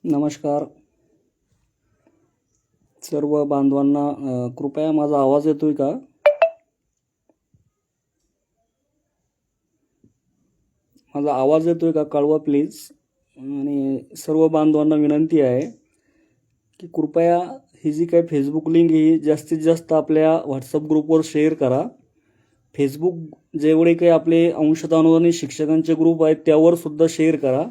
नमस्कार सर्व बांधवांना. कृपया माझा आवाज येतोय का? माझा आवाज येतोय का कळवा प्लीज. आणि सर्व बांधवांना विनंती आहे की कृपया ही जी काही फेसबुक लिंक ही जास्तीत जास्त आपल्या व्हॉट्सअप ग्रुपवर शेअर करा. फेसबुक जेवढे काही आपले अंशतः अनुदानित शिक्षकांचे ग्रुप आहेत त्यावर सुद्धा शेअर करा.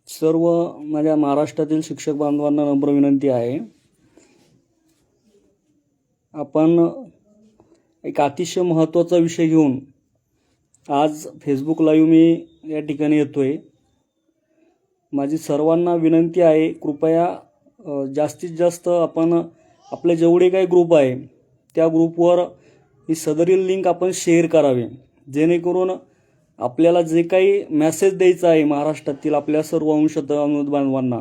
सर्व माझ्या महाराष्ट्रातील शिक्षक बांधवांना नम्र विनंती आहे, आपण एक अतिशय महत्त्वाचा विषय घेऊन आज फेसबुक लाईव्ह मी या ठिकाणी येतोय. माझी सर्वांना विनंती आहे, कृपया जास्तीत जास्त आपण आपले जेवढे काही ग्रुप आहे त्या ग्रुपवर ही सदरील लिंक आपण शेअर करावी, जेणेकरून आपल्याला जे काही मेसेज द्यायचा आहे महाराष्ट्रातील आपल्या सर्व अंशतः अनुदानित बांधवांना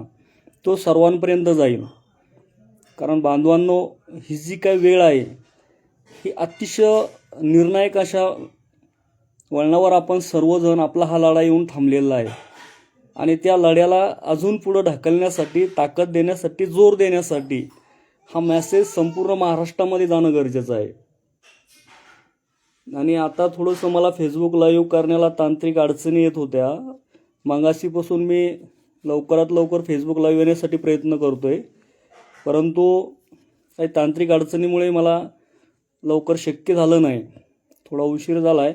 तो सर्वांपर्यंत जाईल. कारण बांधवांनो, ही जी काही वेळ आहे ही अतिशय निर्णायक अशा वळणावर आपण सर्वजण आपला हा लढा येऊन थांबलेला आहे. आणि त्या लढ्याला अजून पुढे ढकलण्यासाठी, ताकद देण्यासाठी, जोर देण्यासाठी हा मेसेज संपूर्ण महाराष्ट्रामध्ये जाणं गरजेचं आहे. आणि आता थोडंसं मला फेसबुक लाईव्ह करण्याला तांत्रिक अडचणी येत होत्या. मगाशीपासून मी लवकरात लवकर फेसबुक लाईव्ह येण्यासाठी प्रयत्न करतोय, परंतु काही तांत्रिक अडचणीमुळे मला लवकर शक्य झालं नाही, थोडा उशीर झाला आहे.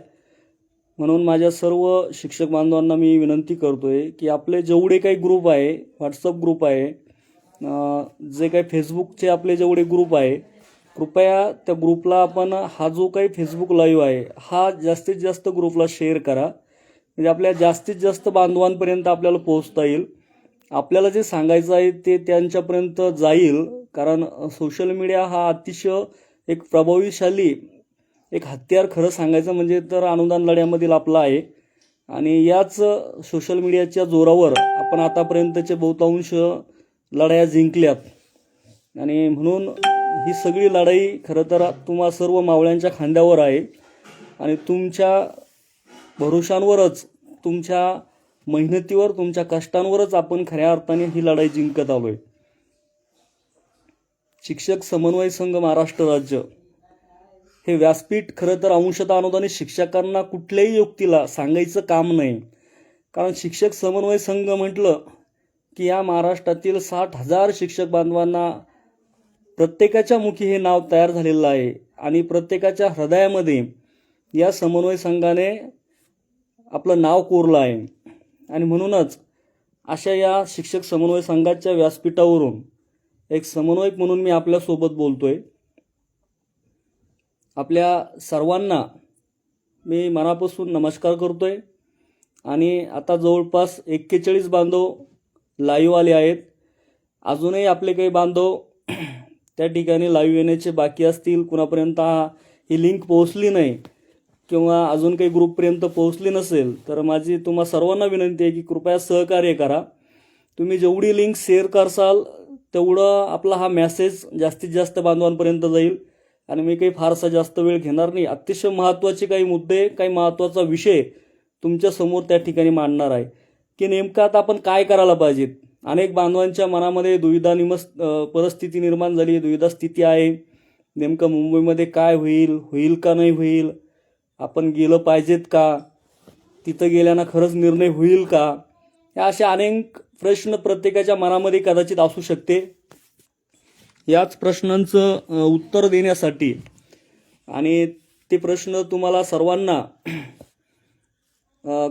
म्हणून माझ्या सर्व शिक्षक बांधवांना मी विनंती करतोय की आपले जेवढे काही ग्रुप आहे, व्हॉट्सअप ग्रुप आहे, जे काही फेसबुकचे आपले जेवढे ग्रुप आहे, कृपया त्या ग्रुपला आपण हा जो काही फेसबुक लाईव्ह आहे हा जास्तीत जास्त ग्रुपला शेअर करा, म्हणजे आपल्या जास्तीत जास्त बांधवांपर्यंत आपल्याला पोहोचता येईल. आपल्याला जे सांगायचं आहे ते त्यांच्यापर्यंत जाईल. कारण सोशल मीडिया हा अतिशय एक प्रभावशाली एक हत्यार खरं सांगायचं म्हणजे तर अनुदान लढ्यामधील आपला आहे. आणि याच सोशल मीडियाच्या जोरावर आपण आतापर्यंतचे बहुतांश लढाया जिंकल्यात. आणि म्हणून ही सगळी लढाई खरं तर तुम्हा सर्व मावळ्यांच्या खांद्यावर आहे आणि तुमच्या भरोशांवरच, तुमच्या मेहनतीवर, तुमच्या कष्टांवरच आपण खऱ्या अर्थाने ही लढाई जिंकत आलो आहे. शिक्षक समन्वय संघ महाराष्ट्र राज्य हे व्यासपीठ खरं तर अंशतः अनुदानित शिक्षकांना कुठल्याही व्यक्तीला सांगायचं काम नाही. कारण शिक्षक समन्वय संघ म्हटलं की या महाराष्ट्रातील 60,000 शिक्षक बांधवांना प्रत्येकाच्या मुखी हे नाव तयार झालेलं आहे आणि प्रत्येकाच्या हृदयामध्ये या समन्वय संघाने आपलं नाव कोरलं आहे. आणि म्हणूनच अशा या शिक्षक समन्वय संघाच्या व्यासपीठावरून एक समन्वयक म्हणून मी आपल्यासोबत बोलतोय. आपल्या सर्वांना मी मनापासून नमस्कार करतोय. आणि आता जवळपास 41 बांधव लाईव्ह आले आहेत. अजूनही आपले काही बांधव त्या ठिकाणी लाईव्ह येण्याचे बाकी असतील, कुणापर्यंत ही लिंक पोहोचली नाही किंवा अजून काही ग्रुपपर्यंत पोहोचली नसेल, तर माझी तुम्हा सर्वांना विनंती आहे की कृपया सहकार्य करा. तुम्ही जेवढी लिंक शेअर करसाल तेवढं आपला हा मेसेज जास्तीत जास्त बांधवांपर्यंत जाईल. आणि मी काही फारसा जास्त वेळ घेणार नाही. अतिशय महत्त्वाचे काही मुद्दे, काही महत्त्वाचा विषय तुमच्यासमोर त्या ठिकाणी मांडणार आहे की नेमकं आता आपण काय करायला पाहिजेत. अनेक बांधवांच्या मनामध्ये दुविधा परिस्थिती निर्माण झाली, दुविधा स्थिती आहे. नेमकं मुंबईमध्ये काय होईल, होईल का नाही होईल, आपण गेलं पाहिजेत का, तिथं गेल्यानं खरंच निर्णय होईल का, या अशा अनेक प्रश्न प्रत्येकाच्या मनामध्ये कदाचित असू शकते. याच प्रश्नांचं उत्तर देण्यासाठी आणि ते प्रश्न तुम्हाला सर्वांना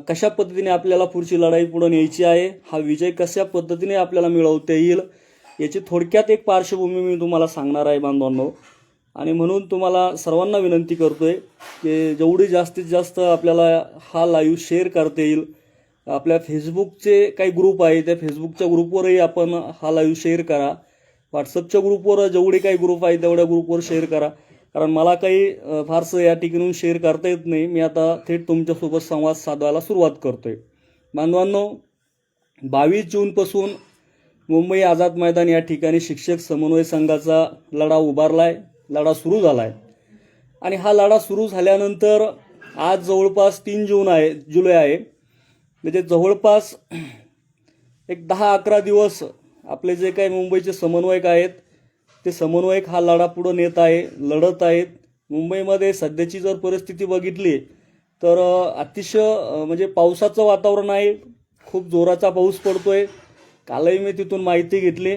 कशा पद्धतीने आपल्याला पुढची लढाई पुढे न्यायची आहे, हा विजय कशा पद्धतीने आपल्याला मिळवता येईल, याची थोडक्यात एक पार्श्वभूमी मी तुम्हाला सांगणार आहे बांधवांनो. आणि म्हणून तुम्हाला सर्वांना विनंती करतोय की जेवढी जास्तीत जास्त आपल्याला हा लाईव्ह शेअर करता येईल. आपल्या फेसबुकचे काही ग्रुप आहे त्या फेसबुकच्या ग्रुपवरही आपण हा लाईव्ह शेअर करा. व्हॉट्सअपच्या ग्रुपवर जेवढे काही ग्रुप आहे तेवढ्या ग्रुपवर शेअर करा. कारण मला काही फारसं या ठिकाणून शेअर करता येत नाही. मी आता थेट तुमच्यासोबत संवाद साधायला सुरुवात करतोय. बांधवांनो, 22 जूनपासून मुंबई आझाद मैदान या ठिकाणी शिक्षक समन्वय संघाचा लढा उभारला आहे, लढा सुरू झाला आहे. आणि हा लढा सुरू झाल्यानंतर आज जवळपास 3 जुलै आहे. म्हणजे जवळपास एक 10-11 दिवस आपले जे काही मुंबईचे समन्वयक आहेत ते समन्वयक हा लढा पुढे नेत आहे, लढत आहेत. मुंबईमध्ये सध्याची जर परिस्थिती बघितली तर अतिशय म्हणजे पावसाचं वातावरण आहे. खूप जोराचा पाऊस पडतोय. कालही मी तिथून माहिती घेतली.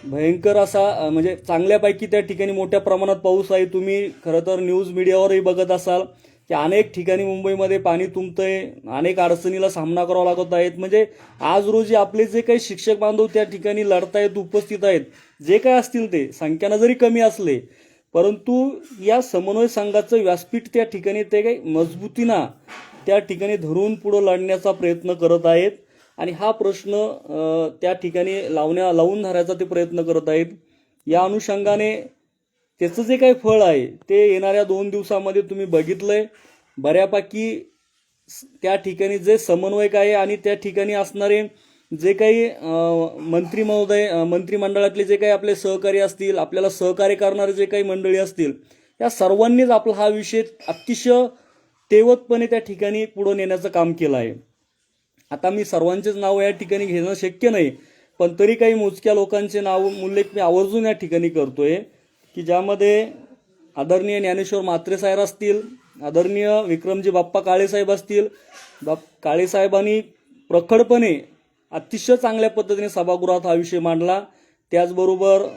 भयंकर असा म्हणजे चांगल्यापैकी त्या ठिकाणी मोठ्या प्रमाणात पाऊस आहे. तुम्ही खरं तर न्यूज मीडियावरही बघत असाल की अनेक ठिकाणी मुंबईमध्ये पाणी तुंबतंय, अनेक अडचणीला सामना करावा लागत आहेत. म्हणजे आज रोजी आपले जे काही शिक्षक बांधव त्या ठिकाणी लढतायत, उपस्थित आहेत, जे काय असतील ते संख्यानं जरी कमी असले, परंतु या समन्वय संघाचं व्यासपीठ त्या ठिकाणी ते काही मजबूतीनं त्या ठिकाणी धरून पुढं लढण्याचा प्रयत्न करत आहेत आणि हा प्रश्न त्या ठिकाणी लावून धरायचा ते प्रयत्न करत आहेत. या अनुषंगाने त्याचं जे काही फळ आहे ते येणाऱ्या 2 दिवसामध्ये तुम्ही बघितलंय. बऱ्यापैकी त्या ठिकाणी जे समन्वयक आहे आणि त्या ठिकाणी असणारे जे काही मंत्रिमंडळातले जे काही आपले सहकारी असतील, आपल्याला सहकार्य करणारे जे काही मंडळी असतील, या सर्वांनीच आपला हा विषय अतिशय तेवतपणे त्या ठिकाणी पुढे नेण्याचं काम केलं आहे. आता मी सर्वांचेच नाव या ठिकाणी घेणं शक्य नाही, पण तरी काही मोजक्या लोकांचे नाव उल्लेख मी आवर्जून या ठिकाणी करतोय की ज्यामध्ये आदरणीय ज्ञानेश्वर म्हात्रे साहेब असतील, आदरणीय विक्रमजी बाप्पा काळे साहेब असतील. काळे साहेबांनी प्रखरपणे अतिशय चांगल्या पद्धतीने सभागृहात हा विषय मांडला. त्याचबरोबर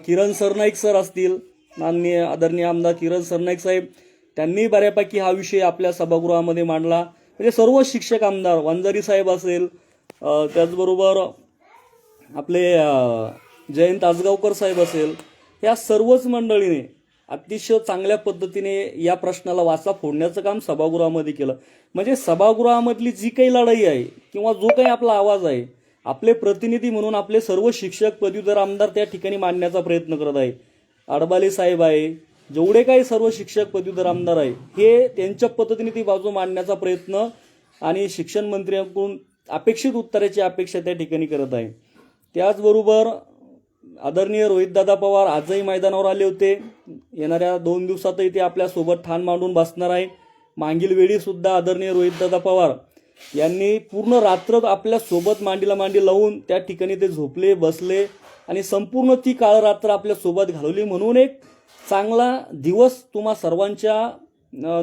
किरण सरनाईक सर असतील, माननीय आदरणीय आमदार किरण सरनाईक साहेब, त्यांनी बऱ्यापैकी हा विषय आपल्या सभागृहामध्ये मांडला. म्हणजे सर्व शिक्षक आमदार, वंजारी साहेब असेल, त्याचबरोबर आपले जयंत आजगावकर साहेब असेल, या सर्वच मंडळीने अतिशय चांगल्या पद्धतीने या प्रश्नाला वाचा फोडण्याचं काम सभागृहामध्ये केलं. म्हणजे सभागृहामधली जी काही लढाई आहे किंवा जो काही आपला आवाज आहे, आपले प्रतिनिधी म्हणून आपले सर्व शिक्षक पदवीधर आमदार त्या ठिकाणी मांडण्याचा प्रयत्न करत आहे. अडबाले साहेब आहे, जेवढे काही सर्व शिक्षक पदवीधर आमदार आहे, हे त्यांच्या पद्धतीने ती बाजू मांडण्याचा प्रयत्न आणि शिक्षण मंत्र्यांकडून अपेक्षित उत्तराची अपेक्षा त्या ठिकाणी करत आहे. त्याचबरोबर आदरणीय रोहितदादा पवार आजही मैदानावर आले होते. येणाऱ्या 2 दिवसातही ते आपल्यासोबत ठाण मांडून बसणार आहे. मागील वेळी सुद्धा आदरणीय रोहितदादा पवार यांनी पूर्ण रात्र आपल्यासोबत मांडीला मांडी लावून त्या ठिकाणी ते झोपले, बसले आणि संपूर्ण ती काळ रात्र आपल्यासोबत घालवली. म्हणून एक चांगला दिवस तुम्हा सर्वांच्या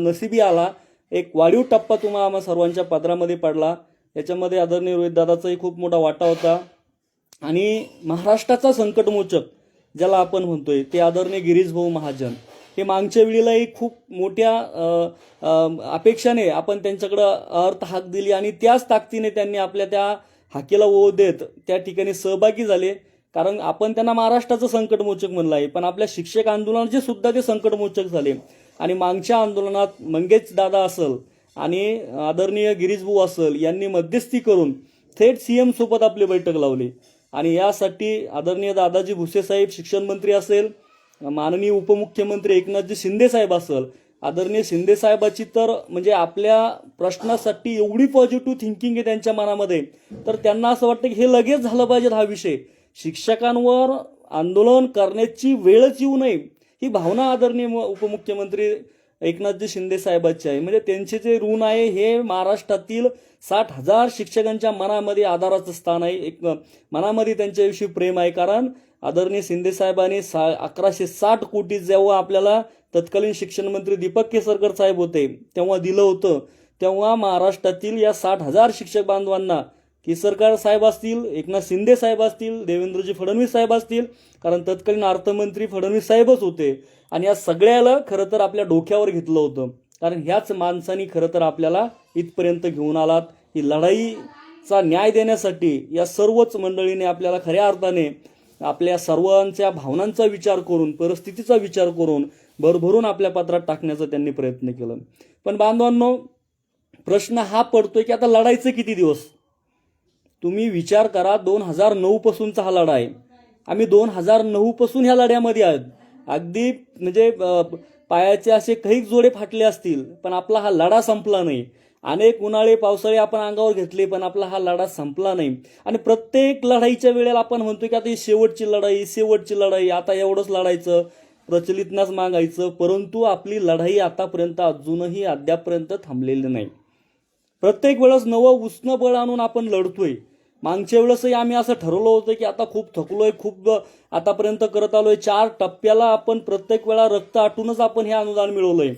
नशिबी आला. एक वाढीव टप्पा तुम्हा आम्हा सर्वांच्या पदरामध्ये पडला. याच्यामध्ये आदरणीय रोहितदादाचाही खूप मोठा वाटा होता. आणि महाराष्ट्राचा संकटमोचक ज्याला आपण म्हणतोय ते आदरणीय गिरीश भाऊ महाजन, हे मागच्या वेळेलाही खूप मोठ्या अपेक्षाने आपण त्यांच्याकडं अर्थ हाक दिली आणि त्याच ताकदीने त्यांनी आपल्या त्या हाकेला ओ देत त्या ठिकाणी सहभागी झाले. कारण आपण त्यांना महाराष्ट्राचं संकटमोचक म्हणलं आहे, पण आपल्या शिक्षक आंदोलनाचे सुद्धा ते संकटमोचक झाले. आणि मागच्या आंदोलनात मंगेश दादा असेल आणि आदरणीय गिरीश भाऊ असेल यांनी मध्यस्थी करून थेट सीएम सोबत आपली बैठक लावली. आणि यासाठी आदरणीय दादाजी भुसे साहेब शिक्षण मंत्री असेल, माननीय उपमुख्यमंत्री एकनाथजी शिंदे साहेब असेल, आदरणीय शिंदे साहेबाची तर म्हणजे आपल्या प्रश्नासाठी एवढी पॉझिटिव्ह थिंकिंग आहे त्यांच्या मनामध्ये, तर त्यांना असं वाटतं की हे लगेच झालं पाहिजे. हा विषय शिक्षकांवर आंदोलन करण्याची वेळच येऊ नये, ही भावना आदरणीय उपमुख्यमंत्री एकनाथजी शिंदे साहेबांची आहे. म्हणजे त्यांचे जे ऋण आहे हे महाराष्ट्रातील 60,000 शिक्षकांच्या मनामध्ये आधाराचं स्थान आहे. एक मनामध्ये त्यांच्याविषयी प्रेम आहे. कारण आदरणीय शिंदे साहेबांनी 1160 कोटी जेव्हा आपल्याला तत्कालीन शिक्षण मंत्री दीपक केसरकर साहेब होते तेव्हा दिलं होतं, तेव्हा महाराष्ट्रातील या 60,000 शिक्षक बांधवांना केसरकर साहेब असतील, एकनाथ शिंदे साहेब असतील, देवेंद्रजी फडणवीस साहेब असतील, कारण तत्कालीन अर्थमंत्री फडणवीस साहेबच होते, आणि या सगळ्याला खरं तर आपल्या डोक्यावर घेतलं होतं. कारण ह्याच माणसांनी खरं तर आपल्याला इथपर्यंत घेऊन आलात. ही लढाईचा न्याय देण्यासाठी या सर्वच मंडळीने आपल्याला खऱ्या अर्थाने आपल्या सर्वांच्या भावनांचा विचार करून, परिस्थितीचा विचार करून भरभरून आपल्या पात्रात टाकण्याचा त्यांनी प्रयत्न केला. पण बांधवांनो, प्रश्न हा पडतोय की आता लढायचं किती दिवस? तुम्ही विचार करा, 2009 पासूनचा हा लढा आहे. आम्ही 2009 पासून ह्या लढ्यामध्ये आहोत. अगदी म्हणजे पायाचे असे काही जोडे फाटले असतील, पण आपला हा लढा संपला नाही. अनेक उन्हाळे पावसाळे आपण अंगावर घेतले, पण आपला हा लढा संपला नाही. आणि प्रत्येक लढाईच्या वेळेला आपण म्हणतो की आता ही शेवटची लढाई, आता एवढंच लढायचं. प्रचलितनाच मागायचं, परंतु आपली लढाई आतापर्यंत अजूनही अद्यापर्यंत थांबलेली नाही. प्रत्येक वेळेस नवं उसनं बळ आणून आपण लढतोय. मागच्या वेळेसही आम्ही असं ठरवलं होतं की आता खूप थकलोय, खूप आतापर्यंत करत आलोय, 4 टप्प्याला आपण प्रत्येक वेळा रक्त आटूनच आपण हे अनुदान मिळवलंय.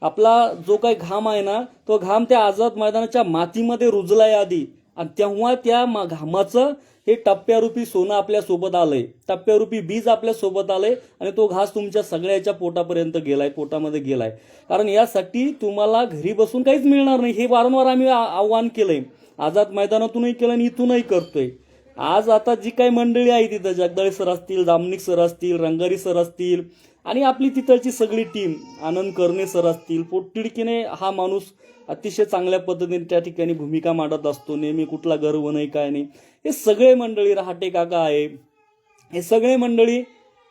आपला जो काही घाम आहे ना, तो घाम त्या आझाद मैदानाच्या मातीमध्ये रुजलाय आधी, आणि तेव्हा त्या घामाचं हे टप्प्यारूपी सोनं आपल्या सोबत आलंय, टप्प्यारूपी बीज आपल्या सोबत आलंय, आणि तो घास तुमच्या सगळ्याच्या पोटापर्यंत गेलाय, पोटामध्ये गेलाय. कारण यासाठी तुम्हाला घरी बसून काहीच मिळणार नाही, हे वारंवार आम्ही आव्हान केलंय. आझाद मैदानातूनही केलं आणि इथूनही करतोय. आज आता जी काही मंडळी आहे तिथं, जगदाळे सर असतील, दामनिक सर असतील, रंगारी सर असतील, आणि आपली तिथलची सगळी टीम, आनंद करणे सर असतील, पोटतिडकीने हा माणूस अतिशय चांगल्या पद्धतीने त्या ठिकाणी भूमिका मांडत असतो, नेहमी कुठला गर्व नाही काय नाही. हे सगळे मंडळी, रहाटे काका आहे, हे सगळे मंडळी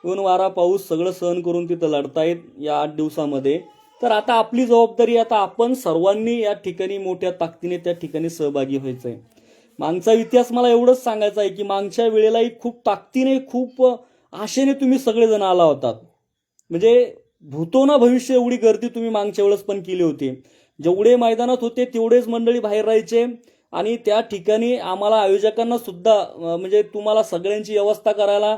ऊन वारा पाऊस सगळं सहन करून तिथं लढतायत या 8 दिवसामध्ये. तर आता आपली जबाबदारी, आता आपण सर्वांनी या ठिकाणी मोठ्या ताकदीने त्या ठिकाणी सहभागी व्हायचंय. मागचा इतिहास मला एवढंच सांगायचा आहे की मागच्या वेळेलाही खूप ताकदीने, खूप आशेने तुम्ही सगळेजण आला होतात. म्हणजे भूतो ना भविष्य एवढी गर्दी तुम्ही मागच्या वेळेस पण केली होती. जेवढे मैदानात होते तेवढेच मंडळी बाहेर राहायचे, आणि त्या ठिकाणी आम्हाला आयोजकांना सुद्धा म्हणजे तुम्हाला सगळ्यांची व्यवस्था करायला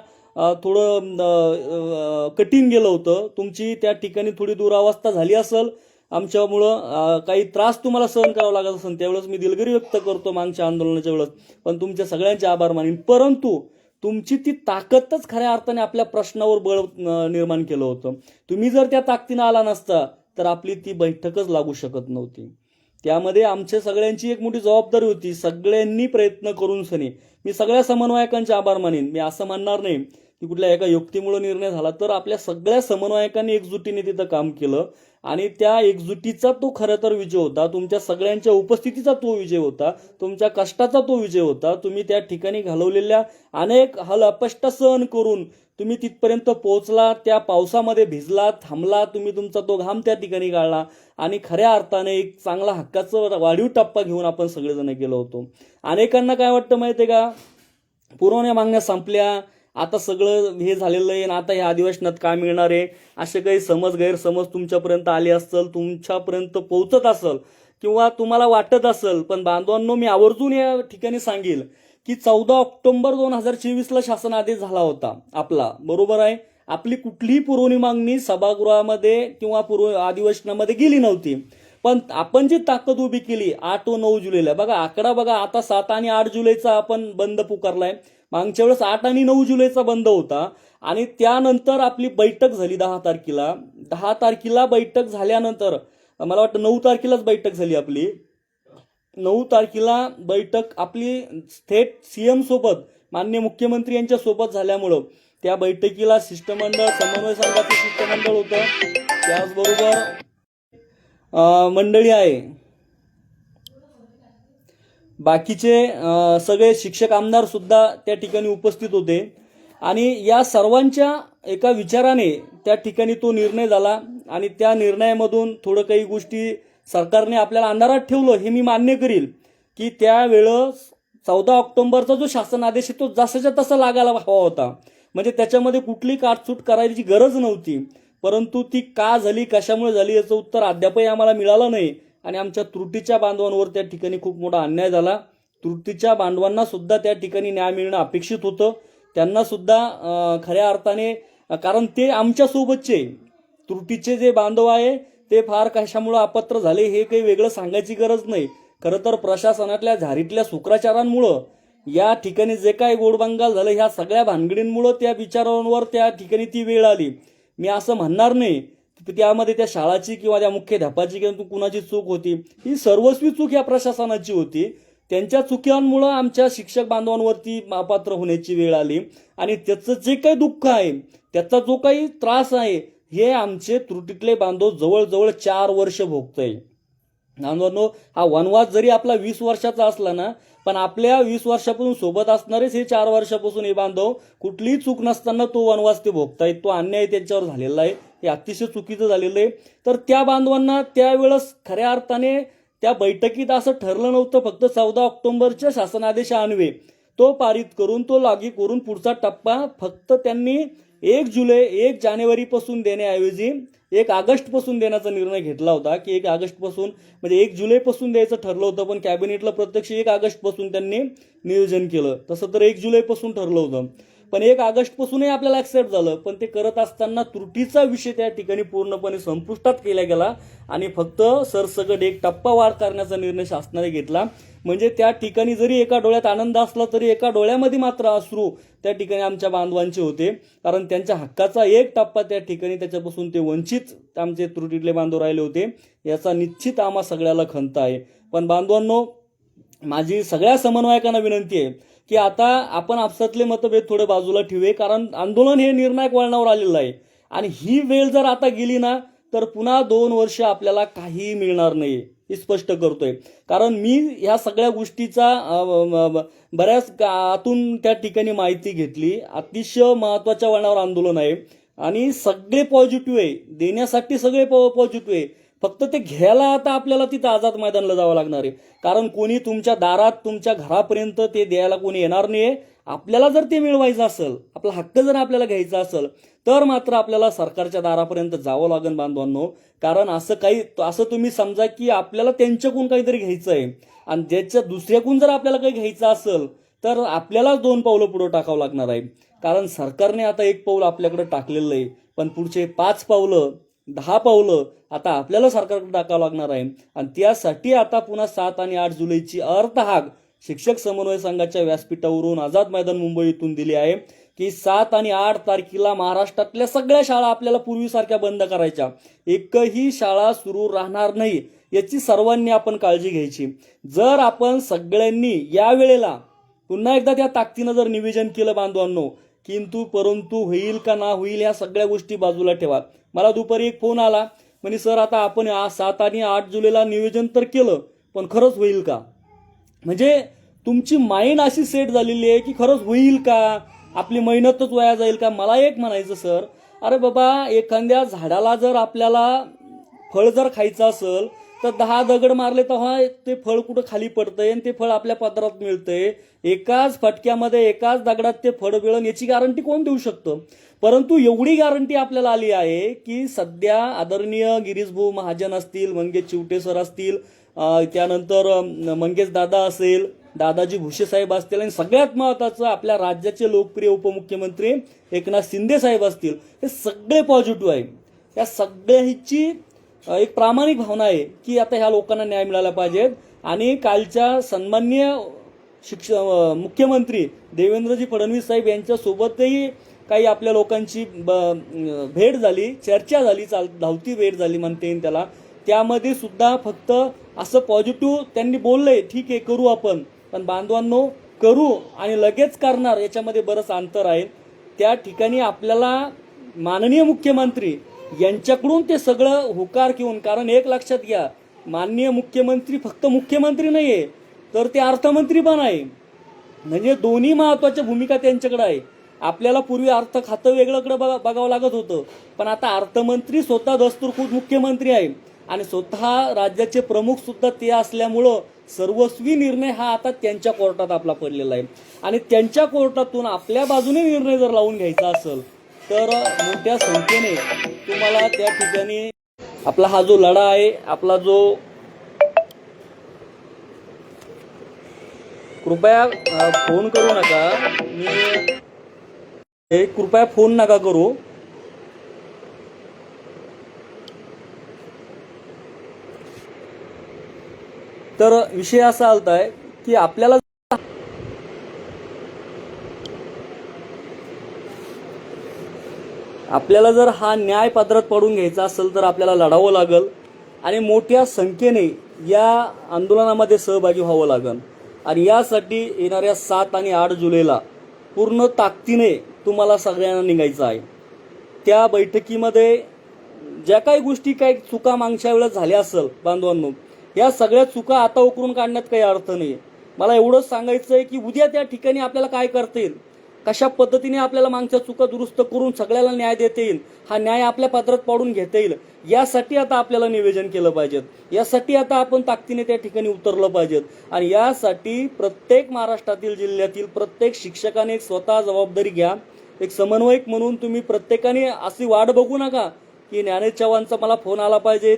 थोडं कठीण गेलं होतं. तुमची त्या ठिकाणी थोडी दुरावस्था झाली असेल आमच्यामुळं, काही त्रास तुम्हाला सहन करावा लागत असेल, त्यावेळेस मी दिलगिरी व्यक्त करतो मागच्या आंदोलनाच्या वेळेस. पण तुमच्या सगळ्यांचे आभार मानेन. परंतु तुमची ती ताकदच खऱ्या अर्थाने आपल्या प्रश्नावर बळ निर्माण केलं होतं. तुम्ही जर त्या ताकदीनं आला नसता तर आपली ती बैठकच लागू शकत नव्हती. त्यामध्ये आमच्या सगळ्यांची एक मोठी जबाबदारी होती. सगळ्यांनी प्रयत्न करून सनी मी सगळ्या समन्वयकांचे आभार मानेन. मी असं म्हणणार नाही की कुठल्या एका युक्तीमुळे निर्णय झाला, तर आपल्या सगळ्या समन्वयकांनी एकजुटीने तिथं काम केलं, आणि त्या एकजुटीचा तो खरं तर विजय होता. तुमच्या सगळ्यांच्या उपस्थितीचा तो विजय होता, तुमच्या कष्टाचा तो विजय होता. तुम्ही त्या ठिकाणी घालवलेल्या अनेक अपष्ट सहन करून तुम्ही तिथपर्यंत पोहोचला. त्या पावसामध्ये भिजला, थांबला, तुम्ही तुमचा तो घाम त्या ठिकाणी गाळला, आणि खऱ्या अर्थाने एक चांगला हक्काचं वाढीव टप्पा घेऊन आपण सगळेजण गेलो होतो. अनेकांना काय वाटतं माहितीये का, पुरवण्या मागण्या संपल्या, आता सगळं हे झालेलं आहे, आणि आता या अधिवेशनात काय मिळणार आहे, असे काही गैरसमज तुमच्यापर्यंत आले असेल, तुमच्यापर्यंत पोहोचत असेल, किंवा तुम्हाला वाटत असेल. पण बांधवांनो, मी आवर्जून या ठिकाणी सांगेल की 14 ऑक्टोबर 2024ला शासन आदेश झाला होता आपला, बरोबर आहे. आपली कुठलीही पुरवणी मागणी सभागृहामध्ये किंवा अधिवेशनामध्ये गेली नव्हती. पण आपण जी ताकद उभी केली 8 व 9 जुलैला, बघा आकडा बघा, आता 7 आणि 8 जुलैचा आपण बंद पुकारलाय. मागच्या वेळेस 8 आणि 9 जुलैचा बंद होता, आणि त्यानंतर आपली बैठक झाली 10 तारखेला. 10 तारखेला बैठक झाल्यानंतर, मला वाटतं 9 तारखेलाच बैठक झाली आपली. 9 तारखेला बैठक आपली थेट सीएम सोबत, माननीय मुख्यमंत्री यांच्या सोबत झाल्यामुळं त्या बैठकीला शिष्टमंडळ, समन्वय संघाचं शिष्टमंडळ होतं, त्याचबरोबर मंडळी आहे, बाकीचे सगळे शिक्षक आमदार सुद्धा त्या ठिकाणी उपस्थित होते. आणि या सर्वांच्या एका विचाराने त्या ठिकाणी तो निर्णय झाला, आणि त्या निर्णयामधून थोडं काही गोष्टी सरकारने आपल्याला अंधारात ठेवलं, हे मी मान्य करील की त्यावेळेस 14 ऑक्टोबरचा जो शासन आदेश आहे तो जसाच्या तसा लागायला हवा होता. म्हणजे त्याच्यामध्ये कुठली काटछूट करायची गरज नव्हती. परंतु ती का झाली, कशामुळे झाली, याचं उत्तर अद्यापही आम्हाला मिळालं नाही. आणि आमच्या त्रुटीच्या बांधवांवर त्या ठिकाणी खूप मोठा अन्याय झाला. त्रुटीच्या बांधवांना सुद्धा त्या ठिकाणी न्याय मिळणं अपेक्षित होतं. त्यांना सुद्धा खऱ्या अर्थाने, कारण ते आमच्या सोबतचे त्रुटीचे जे बांधव आहे ते फार कशामुळे अपात्र झाले हे काही वेगळं सांगायची गरज नाही. खरं तर प्रशासनातल्या झारीतल्या शुक्राचारांमुळं या ठिकाणी जे काय गोडबंगाल झालं, ह्या सगळ्या भानगडींमुळं त्या विचारांवर त्या ठिकाणी ती वेळ आली. मी असं म्हणणार नाही की त्यामध्ये त्या शाळाची किंवा त्या मुख्याध्यापकाची किंवा कुणाची चूक होती. ही सर्वस्वी चूक या प्रशासनाची होती. त्यांच्या चुक्यांमुळं आमच्या शिक्षक बांधवांवरती अपात्र होण्याची वेळ आली, आणि त्याचं जे काही दुःख आहे, त्याचा जो काही त्रास आहे, हे आमचे त्रुटीतले बांधव जवळजवळ 4 वर्ष भोगतोय. बांधवांनो, हा वनवास जरी आपला 20 वर्षाचा असला ना, पण आपल्या 20 वर्षापासून सोबत असणारेच हे 4 वर्षापासून हे बांधव कुठलीही चूक नसताना तो वनवास ते भोगतायत. तो अन्याय त्यांच्यावर झालेला आहे, हे अतिशय चुकीचं झालेलं आहे. तर त्या बांधवांना त्यावेळेस खऱ्या अर्थाने त्या बैठकीत असं ठरलं नव्हतं फक्त 14 ऑक्टोबरच्या शासनादेशान्वये, तो पारित करून तो लागू करून पुढचा टप्पा फक्त त्यांनी 1 जानेवारीपासून देण्याऐवजी 1 ऑगस्टपासून देण्याचा निर्णय घेतला होता की 1 ऑगस्टपासून म्हणजे 1 जुलैपासून द्यायचं ठरलं होतं, पण कॅबिनेटला प्रत्यक्ष 1 ऑगस्टपासून त्यांनी नियोजन केलं. तसं तर 1 जुलैपासून ठरलं होतं, पण 1 ऑगस्टपासूनही आपल्याला ऍक्सेप्ट झालं. पण ते करत असताना त्रुटीचा विषय त्या ठिकाणी पूर्णपणे संपुष्टात केला गेला आणि फक्त सरसकट 1 टप्पा वाढ करण्याचा निर्णय शासनाने घेतला. म्हणजे त्या ठिकाणी जरी एका डोळ्यात आनंद असला तरी एका डोळ्यामध्ये मात्र अश्रू त्या ठिकाणी आमच्या बांधवांचे होते, कारण त्यांच्या हक्काचा 1 टप्पा त्या ठिकाणी त्याच्यापासून ते वंचित आमचे त्रुटीतले बांधव राहिले होते. याचा निश्चित आम्हा सगळ्याला खंत आहे. पण बांधवांनो, माझी सगळ्या समन्वयकांना विनंती आहे की आता आपण आपसातले मतभेद थोडे बाजूला ठेवूया, कारण आंदोलन हे निर्णायक वळणावर आलेलं आहे आणि ही वेळ जर आता गेली ना तर पुन्हा 2 वर्ष आपल्याला काही मिळणार नाही, हे स्पष्ट करतोय. कारण मी ह्या सगळ्या गोष्टीचा बऱ्याच आतून त्या ठिकाणी माहिती घेतली. अतिशय महत्वाच्या वळणावर आंदोलन आहे आणि सगळे पॉझिटिव्ह आहे, देण्यासाठी सगळे पॉझिटिव्ह आहे. फक्त ते घ्यायला आता आपल्याला तिथं आझाद मैदानाला जावं लागणार आहे, कारण कोणी तुमच्या दारात तुमच्या घरापर्यंत ते द्यायला कोणी येणार नाहीये. आपल्याला जर ते मिळवायचं असेल, आपला हक्क जर आपल्याला घ्यायचा असेल तर मात्र आपल्याला सरकारच्या दारापर्यंत जावं लागेल बांधवांनो. कारण असं तुम्ही समजा की आपल्याला त्यांच्याकडून काहीतरी घ्यायचं आहे आणि ज्याच्या दुसऱ्याकडून जर आपल्याला काही घ्यायचं असेल तर आपल्यालाच 2 पावलं पुढे टाकावं लागणार आहे. कारण सरकारने आता 1 पाऊल आपल्याकडे टाकलेलं आहे, पण पुढचे 5 पावलं 10 पावलं आता आपल्याला सरकारकडे टाकावं लागणार आहे. आणि त्यासाठी आता पुन्हा 7 आणि 8 जुलैची अर्थ हाक शिक्षक समन्वय संघाच्या व्यासपीठावरून आझाद मैदान मुंबई इथून दिली आहे की 7 आणि 8 तारखेला महाराष्ट्रातल्या सगळ्या शाळा आपल्याला पूर्वीसारख्या बंद करायच्या, एकही शाळा सुरू राहणार नाही, याची सर्वांनी आपण काळजी घ्यायची. जर आपण सगळ्यांनी या वेळेला पुन्हा एकदा त्या ताकदीनं जर निवेदन केलं बांधवांनो, किंतु परंतु होईल का ना होईल या सगळ्या गोष्टी बाजूला ठेवा. मला दुपारी एक फोन आला, म्हणजे सर आता आपण 7 आणि 8 जुलैला नियोजन तर केलं पण खरंच होईल का? म्हणजे तुमची माइंड अशी सेट झालेली आहे की खरंच होईल का, आपली मेहनतच वाया जाईल का? मला एक म्हणायचं सर, अरे बाबा, एखाद्या झाडाला जर आपल्याला फळ जर खायचं असेल तर 10 दगड मारले तेव्हा ते फळ कुठं खाली पडतंय आणि ते फळ आपल्या पदरात मिळतंय. एकाच फटक्यामध्ये एकाच दगडात ते फळ मिळेल याची गॅरंटी कोण देऊ शकतं? परंतु एवढी गॅरंटी आपल्याला आली आहे की सध्या आदरणीय गिरीशभाऊ महाजन असतील, मंगेश चिवटे सर असतील, त्यानंतर मंगेश दादा असेल, दादाजी भुसे साहेब असतील आणि सगळ्यात महत्वाचं आपल्या राज्याचे लोकप्रिय उपमुख्यमंत्री एकनाथ शिंदे साहेब असतील, हे सगळे पॉझिटिव्ह आहे. या सगळ्याची एक प्रामाणिक भावना आहे की आता ह्या लोकांना न्याय मिळाला पाहिजे. आणि कालच्या सन्माननीय मुख्यमंत्री देवेंद्रजी फडणवीस साहेब यांच्या सोबतही काही आपल्या लोकांची भेट झाली, चर्चा झाली, धावती भेट झाली म्हणते येईल त्याला. त्यामध्ये सुद्धा फक्त असं पॉझिटिव्ह त्यांनी बोललंय, ठीक आहे करू आपण, पण बांधवांनो करू आणि लगेच करणार याच्यामध्ये बरंच अंतर आहे. त्या ठिकाणी आपल्याला माननीय मुख्यमंत्री यांच्याकडून ते सगळं होकार घेऊन, कारण एक लक्षात घ्या, माननीय मुख्यमंत्री फक्त मुख्यमंत्री नाहीये तर ते अर्थमंत्री पण आहे. म्हणजे दोन्ही महत्वाच्या भूमिका त्यांच्याकडे आहे. आपल्याला पूर्वी अर्थ खातं वेगळंकडे बघावं लागत होतं, पण आता अर्थमंत्री स्वतः दस्तूरखुद मुख्यमंत्री आहे आणि स्वतः राज्याचे प्रमुख सुद्धा ते असल्यामुळं सर्वस्वी निर्णय हा आता त्यांच्या कोर्टात आपला पडलेला आहे. आणि त्यांच्या कोर्टातून आपल्या बाजूने निर्णय जर लावून घ्यायचा असेल तर मोठ्या संख्येने तुम्हाला त्या ठिकाणी आपला हा जो लढा आहे, आपला जो कृपया फोन करू नका, कृपया फोन नका करू. तर विषय असा आलताय की आपल्याला जर हा न्याय पदरात पडून घ्यायचा असेल तर आपल्याला लढावं लागेल आणि मोठ्या संख्येने या आंदोलनामध्ये सहभागी व्हावं लागेल. आणि यासाठी येणाऱ्या 7 आणि 8 जुलैला पूर्ण ताकदीने तुम्हाला सगळ्यांना निघायचं आहे. त्या बैठकीमध्ये ज्या काही गोष्टी काही चुका मागच्या वेळेस झाल्या असेल बांधवांनो, या सगळ्या चुका आता उकरून काढण्यात काही अर्थ नाही. मला एवढंच सांगायचं आहे की उद्या त्या ठिकाणी आपल्याला काय करता येईल. कशा पद्धतीने आपल्याला मागच्या चुका दुरुस्त करून सगळ्याला न्याय देता येईल, हा न्याय आपल्या पात्रात पाडून घेता येईल, यासाठी आता आपल्याला निवेदन केलं पाहिजे. यासाठी आता आपण ताकदीने त्या ठिकाणी उतरलं पाहिजे. आणि यासाठी प्रत्येक महाराष्ट्रातील जिल्ह्यातील प्रत्येक शिक्षकाने एक स्वतः जबाबदारी घ्या. एक समन्वयक म्हणून तुम्ही प्रत्येकाने अशी वाट बघू नका की ज्ञानेश चव्हाणचा मला फोन आला पाहिजे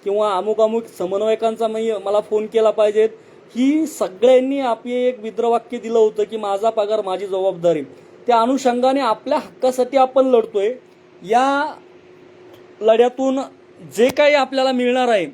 किंवा अमुक अमुक समन्वयकांचा मला फोन केला पाहिजे. ही सगळ्यांनी आपले एक विद्रवाक्य दिलं होतं की माझा पगार माझी जबाबदारी. त्या अनुषंगाने आपल्या हक्कासाठी आपण लढतोय. या लढ्यातून जे काही आपल्याला मिळणार आहे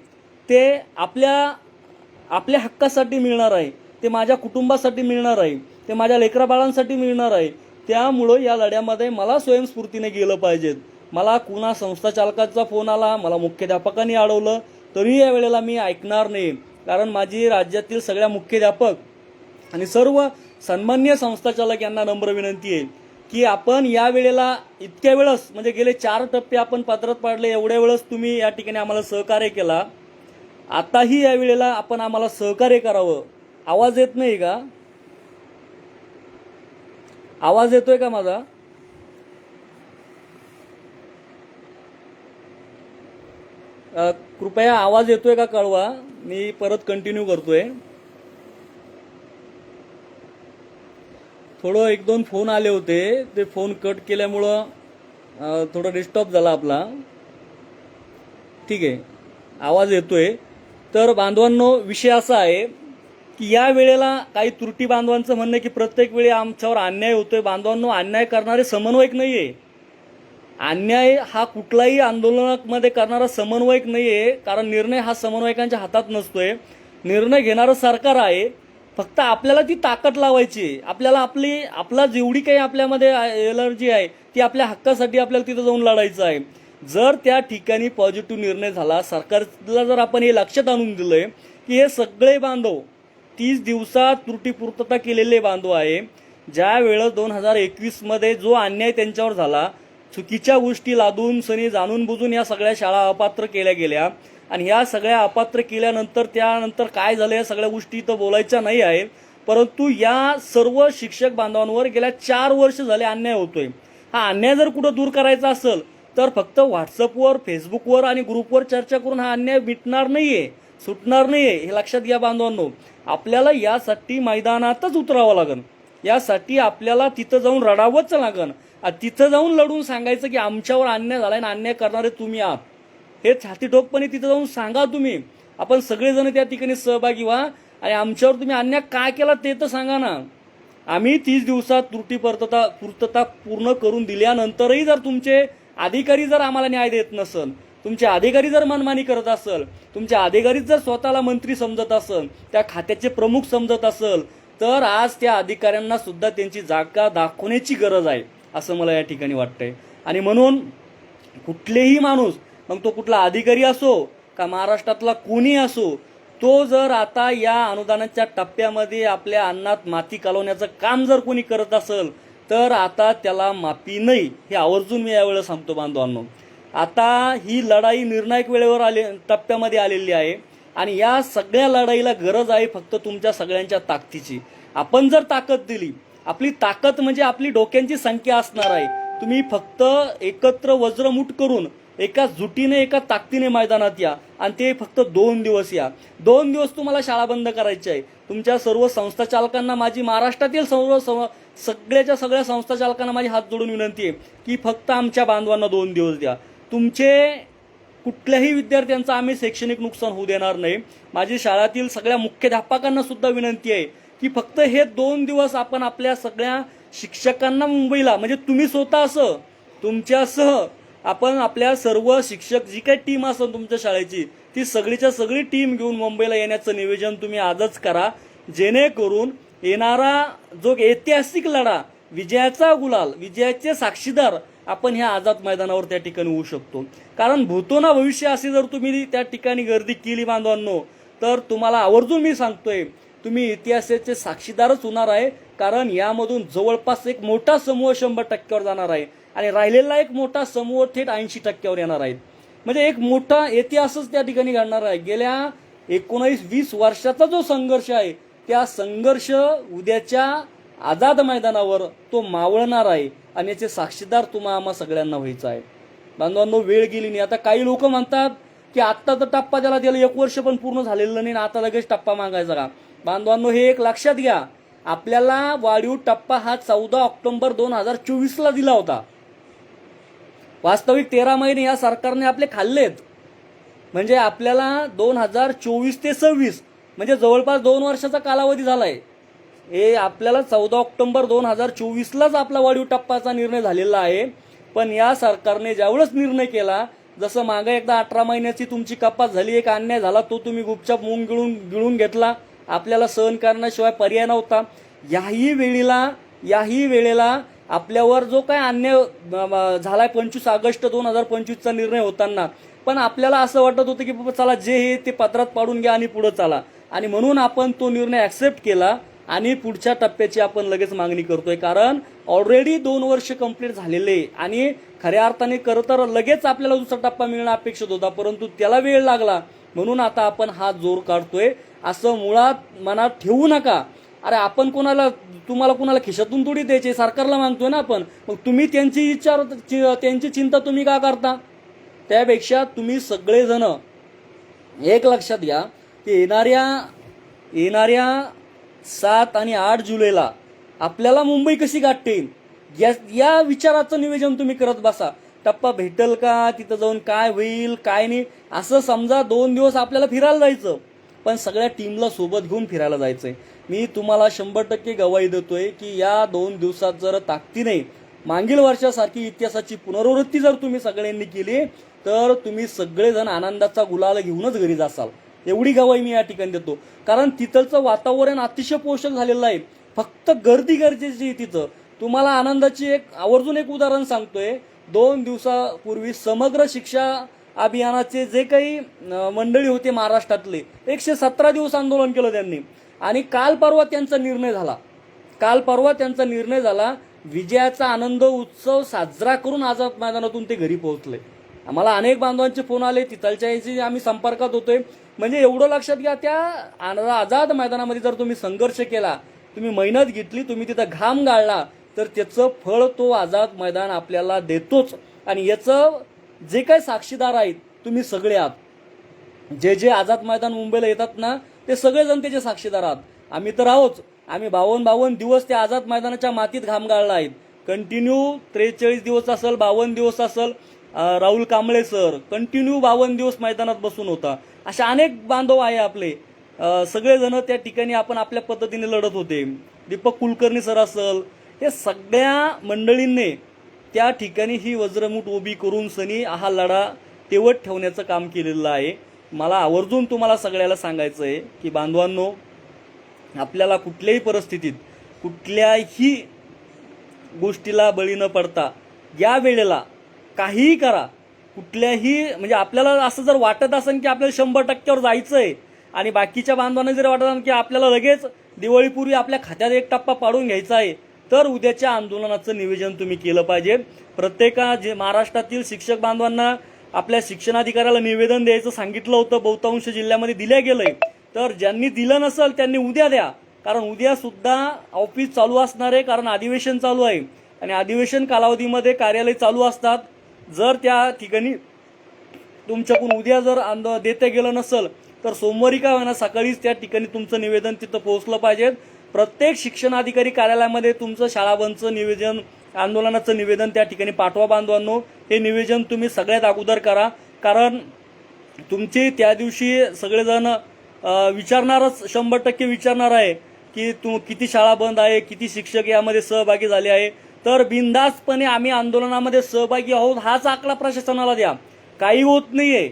ते आपल्या हक्कासाठी मिळणार आहे, ते माझ्या कुटुंबासाठी मिळणार आहे, ते माझ्या लेकराबाळांसाठी मिळणार आहे. त्यामुळं या लढ्यामध्ये मला स्वयंस्फूर्तीने गेलं पाहिजे. मला कुणा संस्था चालकाचा फोन आला, मला मुख्याध्यापकांनी अडवलं तरी या वेळेला मी ऐकणार नाही. कारण माझी राज्यातील सगळ्या मुख्याध्यापक आणि सर्व सन्मान्य संस्थाचालक यांना नम्र विनंती आहे की आपण या वेळेला इतक्या वेळेस म्हणजे गेले 4 टप्पे आपण पात्रात पाडले, एवढ्या वेळेस तुम्ही या ठिकाणी आम्हाला सहकार्य केला. आताही या वेळेला आपण आम्हाला सहकार्य करावं. आवाज येत नाही का? आवाज येतोय का माझा? कृपया आवाज येतोय का कळवा. मी परत कंटिन्यू करतोय. थोडं 1-2 फोन आले होते, ते फोन कट केल्यामुळं थोडा डिस्टर्ब झाला आपला. ठीक आहे, आवाज येतोय. तर बांधवांनो, विषय असा आहे की या वेळेला काही त्रुटी बांधवांचं म्हणणं की प्रत्येक वेळी आमच्यावर अन्याय होतोय. बांधवांनो, अन्याय करणारे समन्वयक नाहीये. अन्याय हा कुठलाही आंदोलनामध्ये करणारा समन्वयक नाहीये. कारण निर्णय हा समन्वयकांच्या हातात नसतोय. निर्णय घेणारं सरकार आहे. फक्त आपल्याला ती ताकद लावायची. आपल्याला आपला जेवढी काही आपल्यामध्ये एनर्जी आहे ती आपल्या हक्कासाठी आपल्याला तिथं जाऊन लढायचं आहे. जर त्या ठिकाणी पॉझिटिव्ह निर्णय झाला, सरकारला जर आपण हे लक्षात आणून दिलंय की हे सगळे बांधव 30 दिवसात त्रुटीपूर्तता केलेले बांधव आहे. ज्या वेळेस 2021 मध्ये जो अन्याय त्यांच्यावर झाला, चुकीच्या गोष्टी लादून सनी जाणून बुजून या सगळ्या शाळा अपात्र केल्या गेल्या आणि ह्या सगळ्या अपात्र केल्यानंतर त्यानंतर काय झालं या सगळ्या गोष्टी तर बोलायच्या नाही आहे. परंतु या सर्व शिक्षक बांधवांवर गेल्या 4 वर्ष झाले अन्याय होतोय. हा अन्याय जर कुठं दूर करायचा असेल तर फक्त व्हॉट्सअपवर, फेसबुकवर आणि ग्रुपवर चर्चा करून हा अन्याय मिटणार नाहीये, सुटणार नाहीये. हे लक्षात घ्या बांधवांनो. आपल्याला यासाठी मैदानातच उतरावं लागेल. यासाठी आपल्याला तिथं जाऊन रडावंच लागेल. तिथं जाऊन लढून सांगायचं की आमच्यावर अन्याय झालाय आणि अन्याय करणारे तुम्ही आहात. हे छातीठोकपणे तिथं जाऊन सांगा तुम्ही. आपण सगळेजण त्या ठिकाणी सहभागी व्हा आणि आमच्यावर तुम्ही अन्याय काय केला ते तर सांगा ना. आम्ही 30 दिवसात पूर्तता पूर्ण करून दिल्यानंतरही जर तुमचे अधिकारी जर आम्हाला न्याय देत नसल, तुमचे अधिकारी जर मनमानी करत असल, तुमचे अधिकारी जर स्वतःला मंत्री समजत असल, त्या खात्याचे प्रमुख समजत असल, तर आज त्या अधिकाऱ्यांना सुद्धा त्यांची जागा दाखवण्याची गरज आहे असं मला या ठिकाणी वाटतंय. आणि म्हणून कुठलेही माणूस, मग तो कुठला अधिकारी असो का महाराष्ट्रातला कोणी असो, तो जर आता या अनुदानाच्या टप्प्यामध्ये आपल्या अन्नात माती कालवण्याचं काम जर कोणी करत असेल तर आता त्याला माफी नाही. हे आवर्जून मी यावेळेस सांगतो बांधवांनो. आता ही लढाई निर्णायक वेळेवर टप्प्यामध्ये आलेली आहे आणि या सगळ्या लढाईला गरज आहे फक्त तुमच्या सगळ्यांच्या ताकदीची. आपण जर ताकद दिली, आपली ताकद म्हणजे आपली डोक्यांची संख्या असणार आहे. तुम्ही फक्त एकत्र वज्रमुठ करून एका जुटीने एका ताकदीने मैदानात या आणि ते फक्त 2 दिवस या. 2 दिवस तुम्हाला शाळा बंद करायची आहे. तुमच्या सर्व संस्था चालकांना माझी, महाराष्ट्रातील सगळ्या संस्था चालकांना माझी हात जोडून विनंती आहे की फक्त आमच्या बांधवांना 2 दिवस द्या. तुमचे कुठल्याही विद्यार्थ्यांचं आम्ही शैक्षणिक नुकसान होऊ देणार नाही. माझी शाळातील सगळ्या मुख्याध्यापकांना सुद्धा विनंती आहे की फक्त हे 2 दिवस आपण आपल्या सगळ्या शिक्षकांना मुंबईला, म्हणजे तुम्ही स्वतः असं तुमच्यासह आपण आपल्या सर्व शिक्षक जी काही टीम असेल तुमच्या शाळेची, ती सगळीच्या सगळी टीम घेऊन मुंबईला येण्याचं नियोजन तुम्ही आजच करा. जेणेकरून येणारा जो ऐतिहासिक लढा, विजयाचा गुलाल, विजयाचे साक्षीदार आपण ह्या आझाद मैदानावर त्या ठिकाणी होऊ शकतो. कारण भूतो ना भविष्य अशी जर तुम्ही त्या ठिकाणी गर्दी केली बांधवांनो, तर तुम्हाला आवर्जून मी सांगतोय तुम्ही इतिहासाचे साक्षीदारच होणार आहे. कारण यामधून जवळपास एक मोठा समूह 100% जाणार आहे आणि राहिलेला एक मोठा समूह थेट 80% येणार आहेत. म्हणजे एक मोठा इतिहासच त्या ठिकाणी घडणार आहे. गेल्या 19-20 वर्षाचा जो संघर्ष आहे त्या संघर्ष उद्याच्या आझाद मैदानावर तो मावळणार आहे आणि याचे साक्षीदार आम्हा सगळ्यांना व्हायचं आहे. बांधवांनो, वेळ गेली नाही. आता काही लोक म्हणतात की आत्ता तर टप्पा त्याला 1 वर्ष पण पूर्ण झालेलं नाही, आता लगेच टप्पा मागायचा का? बांधवांनो, हे एक लक्षात घ्या, आपल्याला वाढीव टप्पा हा 14 ऑक्टोबर 2024 दिला होता. वास्तविक 13 महिने या सरकारने आपले खाल्लेत. म्हणजे आपल्याला 2024 ते 26 म्हणजे जवळपास 2 वर्षाचा कालावधी झालाय. हे आपल्याला 14 ऑक्टोबर 2024 आपला वाढीव टप्पाचा निर्णय झालेला आहे. पण या सरकारने ज्यावेळेस निर्णय केला, जसं मागे एकदा 18 महिन्याची तुमची कपात झाली, एक अन्याय झाला, तो तुम्ही गुपचाप मूग गिळून घेतला, आपल्याला सहन करण्याशिवाय पर्याय नव्हता. याही वेळेला आपल्यावर जो काय अन्याय झालाय 25 ऑगस्ट 2025चा निर्णय होताना, पण आपल्याला असं वाटत होतं की बाबा चला जे हे ते पत्रात पाडून घ्या आणि पुढे चाला, आणि म्हणून आपण तो निर्णय ऍक्सेप्ट केला आणि पुढच्या टप्प्याची आपण लगेच मागणी करतोय. कारण ऑलरेडी 2 वर्ष कंप्लीट झालेले आणि खऱ्या अर्थाने खरं तर लगेच आपल्याला दुसरा टप्पा मिळणं अपेक्षित होता, परंतु त्याला वेळ लागला. म्हणून आता आपण हा जोर काढतोय. असं मुळात मनात ठेवू नका. अरे आपण तुम्हाला कुणाला खिशातून थोडी द्यायचे, सरकारला मागतोय ना आपण. मग तुम्ही त्यांची चिंता तुम्ही का करता? त्यापेक्षा तुम्ही सगळेजण एक लक्षात घ्या की येणाऱ्या 7 आणि 8 जुलैला आपल्याला मुंबई कशी गाठते या विचाराचं नियोजन तुम्ही करत बसा. टप्पा भेटेल का, तिथं जाऊन काय होईल काय नाही, असं समजा 2 दिवस आपल्याला फिरायला जायचं, पण सगळ्या टीमला सोबत घेऊन फिरायला जायचंय. मी तुम्हाला 100% गवाही देतोय की या 2 दिवसात जर ताकदीने मागील वर्षासारखी इतिहासाची पुनरावृत्ती जर तुम्ही सगळ्यांनी केली तर तुम्ही सगळेजण आनंदाचा गुलाल घेऊनच घरी जासाल, एवढी गवाही मी या ठिकाणी देतो. कारण तिथलचं वातावरण अतिशय पोषक झालेलं आहे. फक्त गर्दी गरजेची आहे तिथं. तुम्हाला आनंदाची आवर्जून एक उदाहरण सांगतोय. 2 दिवसापूर्वी समग्र शिक्षा अभियानाचे जे काही मंडळी होते महाराष्ट्रातले, 117 दिवस आंदोलन केलं त्यांनी, आणि काल परवा त्यांचा निर्णय झाला. विजयाचा आनंद उत्सव साजरा करून आझाद मैदानातून ते घरी पोहोचले. आम्हाला अनेक बांधवांचे फोन आले, तिथलच्या आम्ही संपर्कात होतोय. म्हणजे एवढं लक्षात घ्या, त्या आझाद मैदानामध्ये जर तुम्ही संघर्ष केला, तुम्ही मेहनत घेतली, तुम्ही तिथं घाम गाळला, तर त्याचं फळ तो आझाद मैदान आपल्याला देतोच. आणि याचं जे काही साक्षीदार आहेत तुम्ही सगळे आहात. जे आझाद मैदान मुंबईला येतात ना, ते सगळेजण त्याचे साक्षीदार आहात. आम्ही तर आहोत. आम्ही 52 दिवस त्या आझाद मैदानाच्या मातीत घाम गाळला आहेत. कंटिन्यू 43 दिवस असेल, 52 दिवस असेल. राहुल कांबळे सर कंटिन्यू 52 दिवस मैदानात बसून होता. अशा अनेक बांधव आहे आपले. सगळेजण त्या ठिकाणी आपण आपल्या पद्धतीने लढत होते. दीपक कुलकर्णी सर असेल, हे सगळ्या मंडळींनी त्या ठिकाणी ही वज्रमूठ उभी करून सनी हा लढा तेवत ठेवण्याचं काम केलेलं आहे. मला आवर्जून तुम्हाला सगळ्याला सांगायचं आहे की बांधवांनो, आपल्याला कुठल्याही परिस्थितीत कुठल्याही गोष्टीला बळी न पडता या वेळेला काहीही करा. कुठल्याही म्हणजे आपल्याला असं जर वाटत असेल की आपल्याला 100%वर जायचंय आणि बाकीच्या बांधवांना जर वाटत असेल की आपल्याला लगेच दिवाळीपूर्वी आपल्या खात्यात एक टप्पा पाडून घ्यायचा आहे, तर उद्याच्या आंदोलनाचं नियोजन तुम्ही केलं पाहिजे. जे महाराष्ट्रातील शिक्षक बांधवांना आपल्या शिक्षणाधिकाऱ्याला निवेदन द्यायचं सांगितलं होतं, बहुतांश जिल्ह्यामध्ये दिल्या गेलंय. तर ज्यांनी दिलं नसेल त्यांनी उद्या द्या, कारण उद्या सुद्धा ऑफिस चालू असणार आहे, कारण अधिवेशन चालू आहे आणि अधिवेशन कालावधीमध्ये कार्यालय चालू असतात. जर त्या ठिकाणी तुमच्याकडून उद्या जर देता गेलं नसेल तर सोमवारी का होईना सकाळीच त्या ठिकाणी तुमचं निवेदन तिथं पोहोचलं पाहिजे. प्रत्येक शिक्षणाधिकारी कार्यालयामध्ये तुमचं शाळा बंदचं निवेदन, आंदोलनाचं निवेदन त्या ठिकाणी पाठवा. बांधवांनो, हे निवेदन तुम्ही सगळ्यात अगोदर करा, कारण तुमचे त्या दिवशी सगळेजण विचारणारच, 100% विचारणार आहे की किती शाळा बंद आहे, किती शिक्षक यामध्ये सहभागी झाले आहे. तर बिनधास्तपणे आम्ही आंदोलनामध्ये सहभागी आहोत हाच आकडा प्रशासनाला द्या. काही होत नाहीये,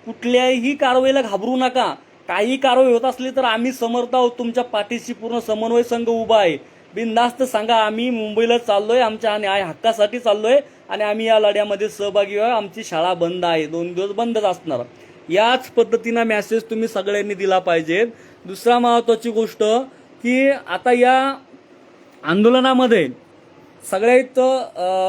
कुठल्याही कारवाईला घाबरू नका. काही कारवाई होत असली तर आम्ही समर्थ आहोत, तुमच्या पाठीशी पूर्ण समन्वय संघ उभा आहे. बिनधास्त सांगा, आम्ही मुंबईला चाललोय, आमच्या न्याय हक्कासाठी चाललोय आणि आम्ही या लढ्यामध्ये सहभागी व्हावे. आमची शाळा बंद आहे, 2 दिवस बंदच असणार. याच पद्धतीनं मेसेज तुम्ही सगळ्यांनी दिला पाहिजे. दुसरा महत्वाची गोष्ट की आता या आंदोलनामध्ये सगळ्यात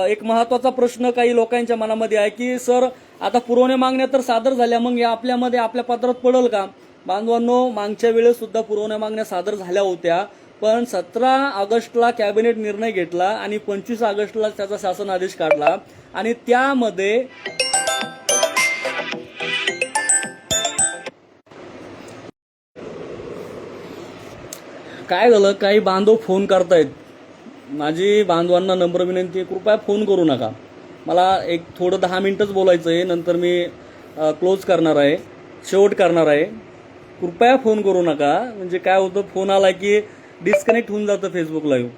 एक महत्वाचा प्रश्न काही लोकांच्या मनामध्ये आहे की सर आता पुरवण्या मागण्या तर सादर झाल्या, मग या आपल्या पत्रात पडेल का? बांधवांनो, मागच्या वेळेस सुद्धा पुरवण्या मागण्या सादर झाल्या होत्या, पण 17 ऑगस्टला कॅबिनेट निर्णय घेतला आणि 25 ऑगस्टला त्याचा शासन आदेश काढला आणि त्यामध्ये काय झालं, काही बांधव फोन करतायत. माझी बांधवांना नम्र विनंती आहे, कृपया फोन करू नका. मला एक थोडं 10 मिनिटच बोलायचं आहे, नंतर मी क्लोज करणार आहे, शेवट करणार आहे. कृपया फोन करू नका. म्हणजे काय होतं, फोन आला की डिस्कनेक्ट होऊन जातं फेसबुक लाईव्ह.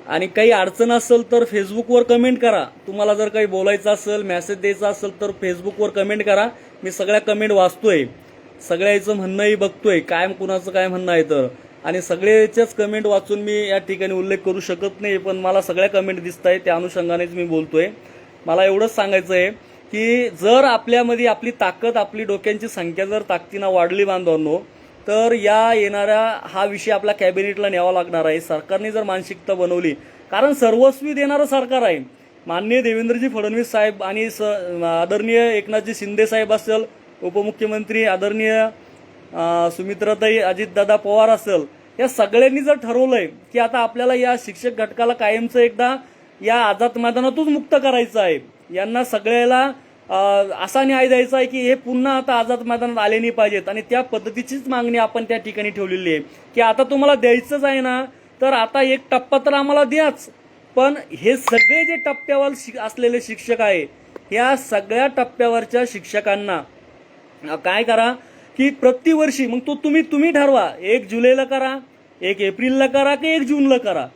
आणि काही अडचण असेल तर फेसबुकवर कमेंट करा. तुम्हाला जर काही बोलायचं असेल, मेसेज द्यायचा असेल तर फेसबुकवर कमेंट करा. मी सगळ्या कमेंट वाचतोय, सगळ्याचं म्हणणंही बघतोय, काय कुणाचं काय म्हणणं आहे तर. आणि सगळ्याच्याच कमेंट वाचून मी या ठिकाणी उल्लेख करू शकत नाही, पण मला सगळ्या कमेंट दिसत आहेत, त्या अनुषंगानेच मी बोलतोय. मला एवढंच सांगायचं आहे की जर आपल्यामध्ये आपली ताकद, आपली डोक्यांची संख्या जर ताकदीनं वाढली बांधवांनो, तर या येणाऱ्या हा विषय आपल्या कॅबिनेटला न्यावा लागणार आहे. सरकारने जर मानसिकता बनवली, कारण सर्वस्वी देणारं सरकार आहे. माननीय देवेंद्रजी फडणवीस साहेब आणि आदरणीय एकनाथजी शिंदे साहेब असेल, उपमुख्यमंत्री आदरणीय सुमित्राताई अजितदादा पवार असेल, या सगळ्यांनी जर ठरवलंय की आता आपल्याला या शिक्षक घटकाला कायमचं एकदा या आझाद मैदानातूच मुक्त करायचं आहे, यांना सगळ्याला असा न्याय द्यायचा आहे की हे पुन्हा आता आझाद मैदानात आले नाही पाहिजेत. आणि त्या पद्धतीचीच मागणी आपण त्या ठिकाणी ठेवलेली आहे की आता तुम्हाला द्यायचंच आहे ना, तर आता एक टप्पा तर आम्हाला द्याच. पण हे सगळे जे टप्प्यावर असलेले शिक्षक आहे, या सगळ्या टप्प्यावरच्या शिक्षकांना काय करा की प्रतिवर्षी, मग तो तुम्ही ठरवा, 1 जुलैला करा, 1 एप्रिलला करा की 1 जूनला करा,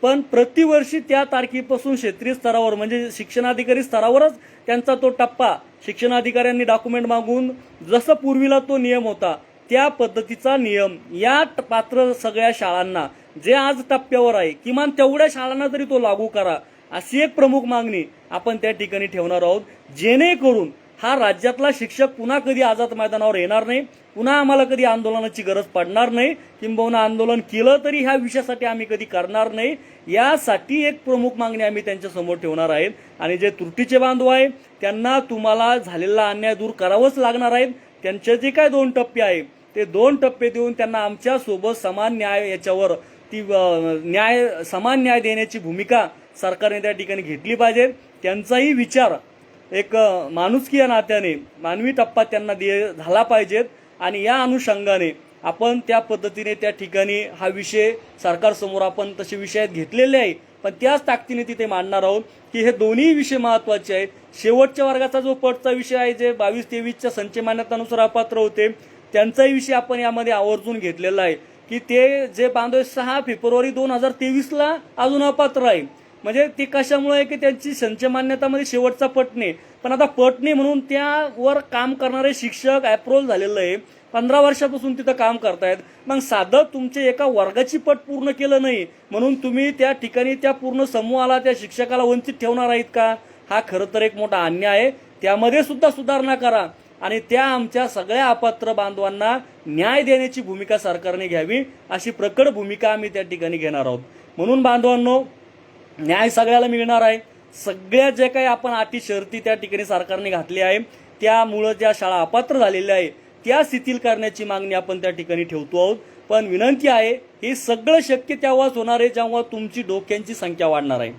पण प्रतिवर्षी त्या तारखेपासून क्षेत्रीय स्तरावर म्हणजे शिक्षणाधिकारी स्तरावरच त्यांचा तो टप्पा, शिक्षणाधिकाऱ्यांनी डॉक्युमेंट मागून जसं पूर्वीला तो नियम होता त्या पद्धतीचा नियम या पात्र सगळ्या शाळांना जे आज टप्प्यावर आहे, किमान तेवढ्या शाळांना तरी तो लागू करा, अशी एक प्रमुख मागणी आपण त्या ठिकाणी ठेवणार आहोत. जेणेकरून हा राज्यातला शिक्षक पुन्हा कधी आझाद मैदानावर येणार नाही, पुन्हा आम्हाला कधी आंदोलनाची गरज पडणार नाही, किंबहुना आंदोलन केलं तरी ह्या विषयासाठी आम्ही कधी करणार नाही. यासाठी एक प्रमुख मागणी आम्ही त्यांच्या समोर ठेवणार आहेत. आणि जे त्रुटीचे बांधव आहे त्यांना तुम्हाला झालेला अन्याय दूर करावंच लागणार आहे. त्यांचे जे काय 2 टप्पे आहे ते 2 टप्पे देऊन त्यांना आमच्या सोबत समान न्याय, याच्यावर ती समान न्याय देण्याची भूमिका सरकारने त्या ठिकाणी घेतली पाहिजे. त्यांचाही विचार एक माणुसकी या नात्याने मानवी टप्पा त्यांना झाला पाहिजेत. आणि या अनुषंगाने आपण त्या पद्धतीने त्या ठिकाणी हा विषय सरकारसमोर आपण तसे विषयात घेतलेले आहे, पण त्याच ताकदीने तिथे मांडणार आहोत की हे दोन्ही विषय महत्वाचे आहेत. शेवटच्या वर्गाचा जो पटचा विषय आहे, जे 22-23च्या संच मान्यतानुसार अपात्र होते, त्यांचाही विषय आपण यामध्ये आवर्जून घेतलेला आहे की ते जे बांधव 6 फेब्रुवारी 2023ला अजून अपात्र आहे. म्हणजे ते कशामुळे की त्यांची संच मान्यतामध्ये शेवटचा पट नाही, पण आता पट नाही म्हणून त्यावर काम करणारे शिक्षक अप्रूव्हल झालेलं आहे, 15 वर्षापासून तिथं काम करतायत. मग साधं तुमच्या एका वर्गाची पट पूर्ण केलं नाही म्हणून तुम्ही त्या ठिकाणी त्या पूर्ण समूहाला, त्या शिक्षकाला वंचित ठेवणार आहेत का? हा खरं तर एक मोठा अन्याय आहे. त्यामध्ये सुद्धा सुधारणा करा आणि त्या आमच्या सगळ्या अपात्र बांधवांना न्याय देण्याची भूमिका सरकारने घ्यावी, अशी प्रकट भूमिका आम्ही त्या ठिकाणी घेणार आहोत. म्हणून बांधवांनो, न्याय सगळ्याला मिळणार आहे. सगळ्या जे काही आपण अटी शर्ती त्या ठिकाणी सरकारने घातली आहे, त्यामुळं ज्या शाळा अपात्र झालेल्या आहे त्या शिथिल करण्याची मागणी आपण त्या ठिकाणी ठेवतो आहोत. पण विनंती आहे, हे सगळं शक्य तेव्हाच होणार आहे जेव्हा तुमची डोक्यांची संख्या वाढणार आहे.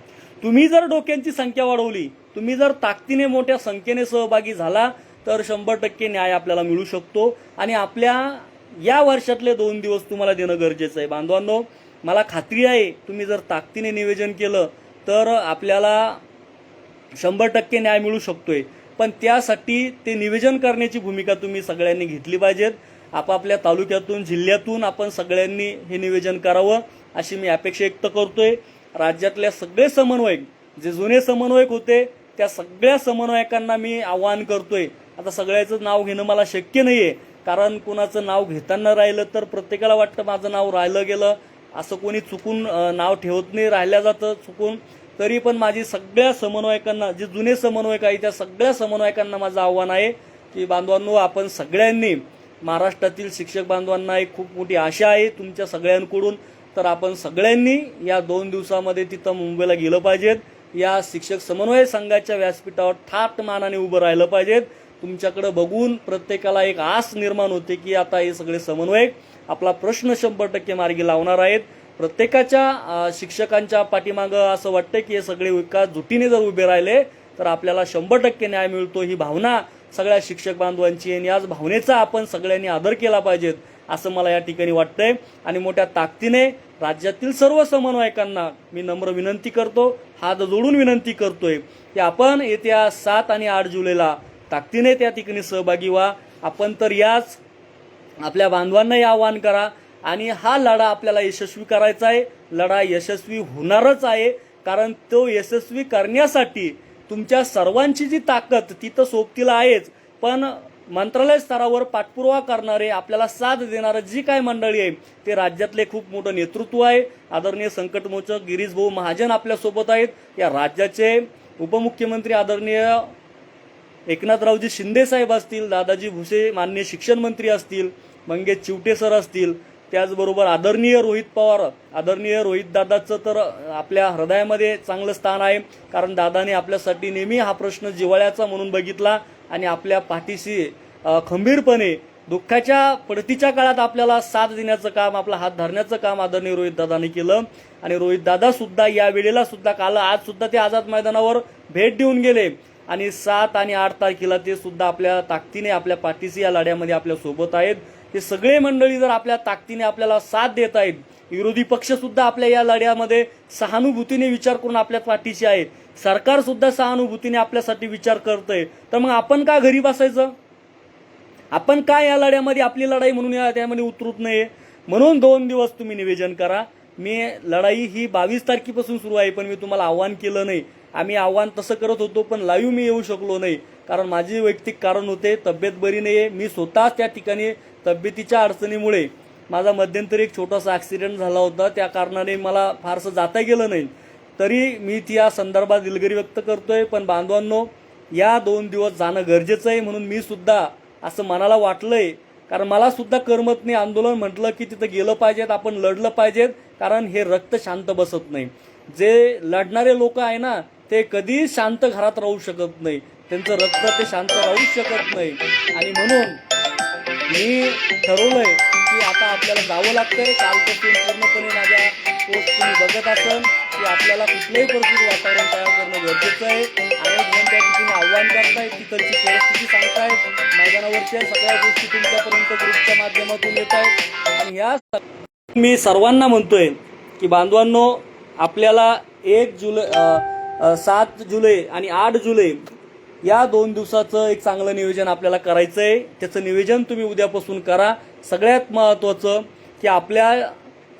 तुम्ही जर डोक्यांची संख्या वाढवली, तुम्ही जर ताकदीने मोठ्या संख्येने सहभागी झाला, तर 100% न्याय आपल्याला मिळू शकतो. आणि आपल्या या वर्षातले 2 दिवस तुम्हाला देणं गरजेचं आहे. बांधवांनो, मला खात्री आहे तुम्ही जर ताकदीने निवेदन केलं तर आपल्याला 100% न्याय मिळू शकतोय. पण त्यासाठी ते निवेदन करण्याची भूमिका तुम्ही सगळ्यांनी घेतली पाहिजेत. आपापल्या तालुक्यातून, जिल्ह्यातून आपण सगळ्यांनी हे निवेदन करावं, अशी मी अपेक्षा व्यक्त करतोय. राज्यातल्या सगळे समन्वयक, जे जुने समन्वयक होते, त्या सगळ्या समन्वयकांना मी आवाहन करतोय. आता सगळ्याचं नाव घेणं मला शक्य नाहीये, कारण कुणाचं नाव घेताना राहिलं तर प्रत्येकाला वाटतं माझं नाव राहिलं गेलं. असं कोणी चुकून नाव ठेवत नाही, राहिल्या जातं चुकून. तरी पण माझी सगळ्या समन्वयकांना, जे जुने समन्वयक आहे त्या सगळ्या समन्वयकांना माझं आव्हान आहे की बांधवांनो, आपण सगळ्यांनी, महाराष्ट्रातील शिक्षक बांधवांना एक खूप मोठी आशा आहे तुमच्या सगळ्यांकडून, तर आपण सगळ्यांनी या 2 दिवसामध्ये तिथं मुंबईला गेलं पाहिजेत. या शिक्षक समन्वय संघाच्या व्यासपीठावर ठाट मानाने उभं राहिलं पाहिजेत. तुमच्याकडे बघून प्रत्येकाला एक आस निर्माण होते की आता हे सगळे समन्वयक आपला प्रश्न 100% मार्गी लावणार आहेत. प्रत्येकाच्या शिक्षकांच्या पाठीमागं असं वाटतं की हे सगळे एका जुटीने जर उभे राहिले तर आपल्याला 100% न्याय मिळतो. ही भावना सगळ्या शिक्षक बांधवांची आहे आणि आज भावनेचा आपण सगळ्यांनी आदर केला पाहिजेत असं मला या ठिकाणी वाटतंय. आणि मोठ्या ताकदीने राज्यातील सर्व समन्वयकांना मी नम्र विनंती करतो, हात जोडून विनंती करतोय की आपण येत्या 7 आणि 8 जुलैला ताकदीने त्या ठिकाणी सहभागी व्हा. आपण तर याच आपल्या बांधवांनाही आवाहन करा आणि हा लढा आपल्याला यशस्वी करायचा आहे. लढा यशस्वी होणारच आहे, कारण तो यशस्वी करण्यासाठी तुमच्या सर्वांची जी ताकद ती तर सोबतीला आहेच, पण मंत्रालय स्तरावर पाठपुरावा करणारे आपल्याला साथ देणारे जी काय मंडळी आहे ते राज्यातले खूप मोठं नेतृत्व आहे. आदरणीय संकटमोचक गिरीश भाऊ महाजन आपल्यासोबत आहेत. या राज्याचे उपमुख्यमंत्री आदरणीय एकनाथरावजी शिंदे साहेब असतील, दादाजी भुसे माननीय शिक्षण मंत्री असतील, मंगेश चिवटे सर असतील, त्याचबरोबर आदरणीय रोहित पवार, आदरणीय रोहित दादाचं तर आपल्या हृदयामध्ये चांगलं स्थान आहे, कारण दादाने आपल्यासाठी नेहमी हा प्रश्न जिव्हाळ्याचा म्हणून बघितला आणि आपल्या पाठीशी खंबीरपणे दुःखाच्या पडतीच्या काळात आपल्याला साथ देण्याचं काम, आपला हात धरण्याचं काम आदरणीय रोहित दादाने केलं. आणि रोहित दादा सुद्धा या वेळेला सुद्धा काल आज सुद्धा ते आझाद मैदानावर भेट देऊन गेले आणि 7 आणि 8 तारखेला ते सुद्धा आपल्या ताकदीने आपल्या पाठीशी या लढ्यामध्ये आपल्या सोबत आहेत. हे सगळे मंडळी जर आपल्या ताकदीने आपल्याला साथ देत आहेत, विरोधी पक्ष सुद्धा आपल्या या लढ्यामध्ये सहानुभूतीने विचार करून आपल्या पाठीशी आहे, सरकार सुद्धा सहानुभूतीने आपल्यासाठी विचार करतंय, तर मग आपण का घरी बसायचं? आपण काय या लढ्यामध्ये आपली लढाई म्हणून त्यामध्ये उतरत नाही? म्हणून 2 दिवस तुम्ही निवेदन करा. मी लढाई ही 22 तारखेपासून सुरू आहे, पण मी तुम्हाला आव्हान केलं नाही. आम्ही आव्हान तसं करत होतो, पण लाईव्ह मी येऊ शकलो नाही, कारण माझी वैयक्तिक कारण होते, तब्येत बरी नाही आहे. मी स्वतःच त्या ठिकाणी तब्येतीच्या अडचणीमुळे माझा मध्यंतरी एक छोटासा ॲक्सिडेंट झाला होता, त्या कारणाने मला फारसं जाता गेलं नाही. तरी मी त्या संदर्भात दिलगिरी व्यक्त करतोय. पण बांधवांनो, या 2 दिवस जाणं गरजेचं आहे. म्हणून मी सुद्धा असं मनाला वाटलंय, कारण मला सुद्धा करमत नाही. आंदोलन म्हटलं की तिथं गेलं पाहिजेत, आपण लढलं पाहिजेत, कारण हे रक्त शांत बसत नाही. जे लढणारे लोक आहे ना, ते कधी शांत घरात राहू शकत नाही, त्यांचं रक्त ते शांत राहू शकत नाही. आणि म्हणून मी ठरवलंय की आता आपल्याला जावं लागतंय. कालपासून पूर्णपणे माझ्या पोस्ट तुम्ही बघत असाल की आपल्याला कुठल्याही परिस्थितीत वातावरण तयार करणं गरजेचं आहे. अनेक जण त्या ठिकाणी आव्हान करतायत, तिथलची परिस्थिती सांगतायत, मैदानावरच्या सगळ्या गोष्टी तुमच्यापर्यंत ग्रुपच्या माध्यमातून येत आहेत. आणि ह्या मी सर्वांना म्हणतोय की बांधवांनो, आपल्याला 7 जुलै आणि 8 जुलै या 2 दिवसाचं एक चांगलं नियोजन आपल्याला करायचं आहे. त्याचं नियोजन तुम्ही उद्यापासून करा. सगळ्यात महत्त्वाचं की आपल्या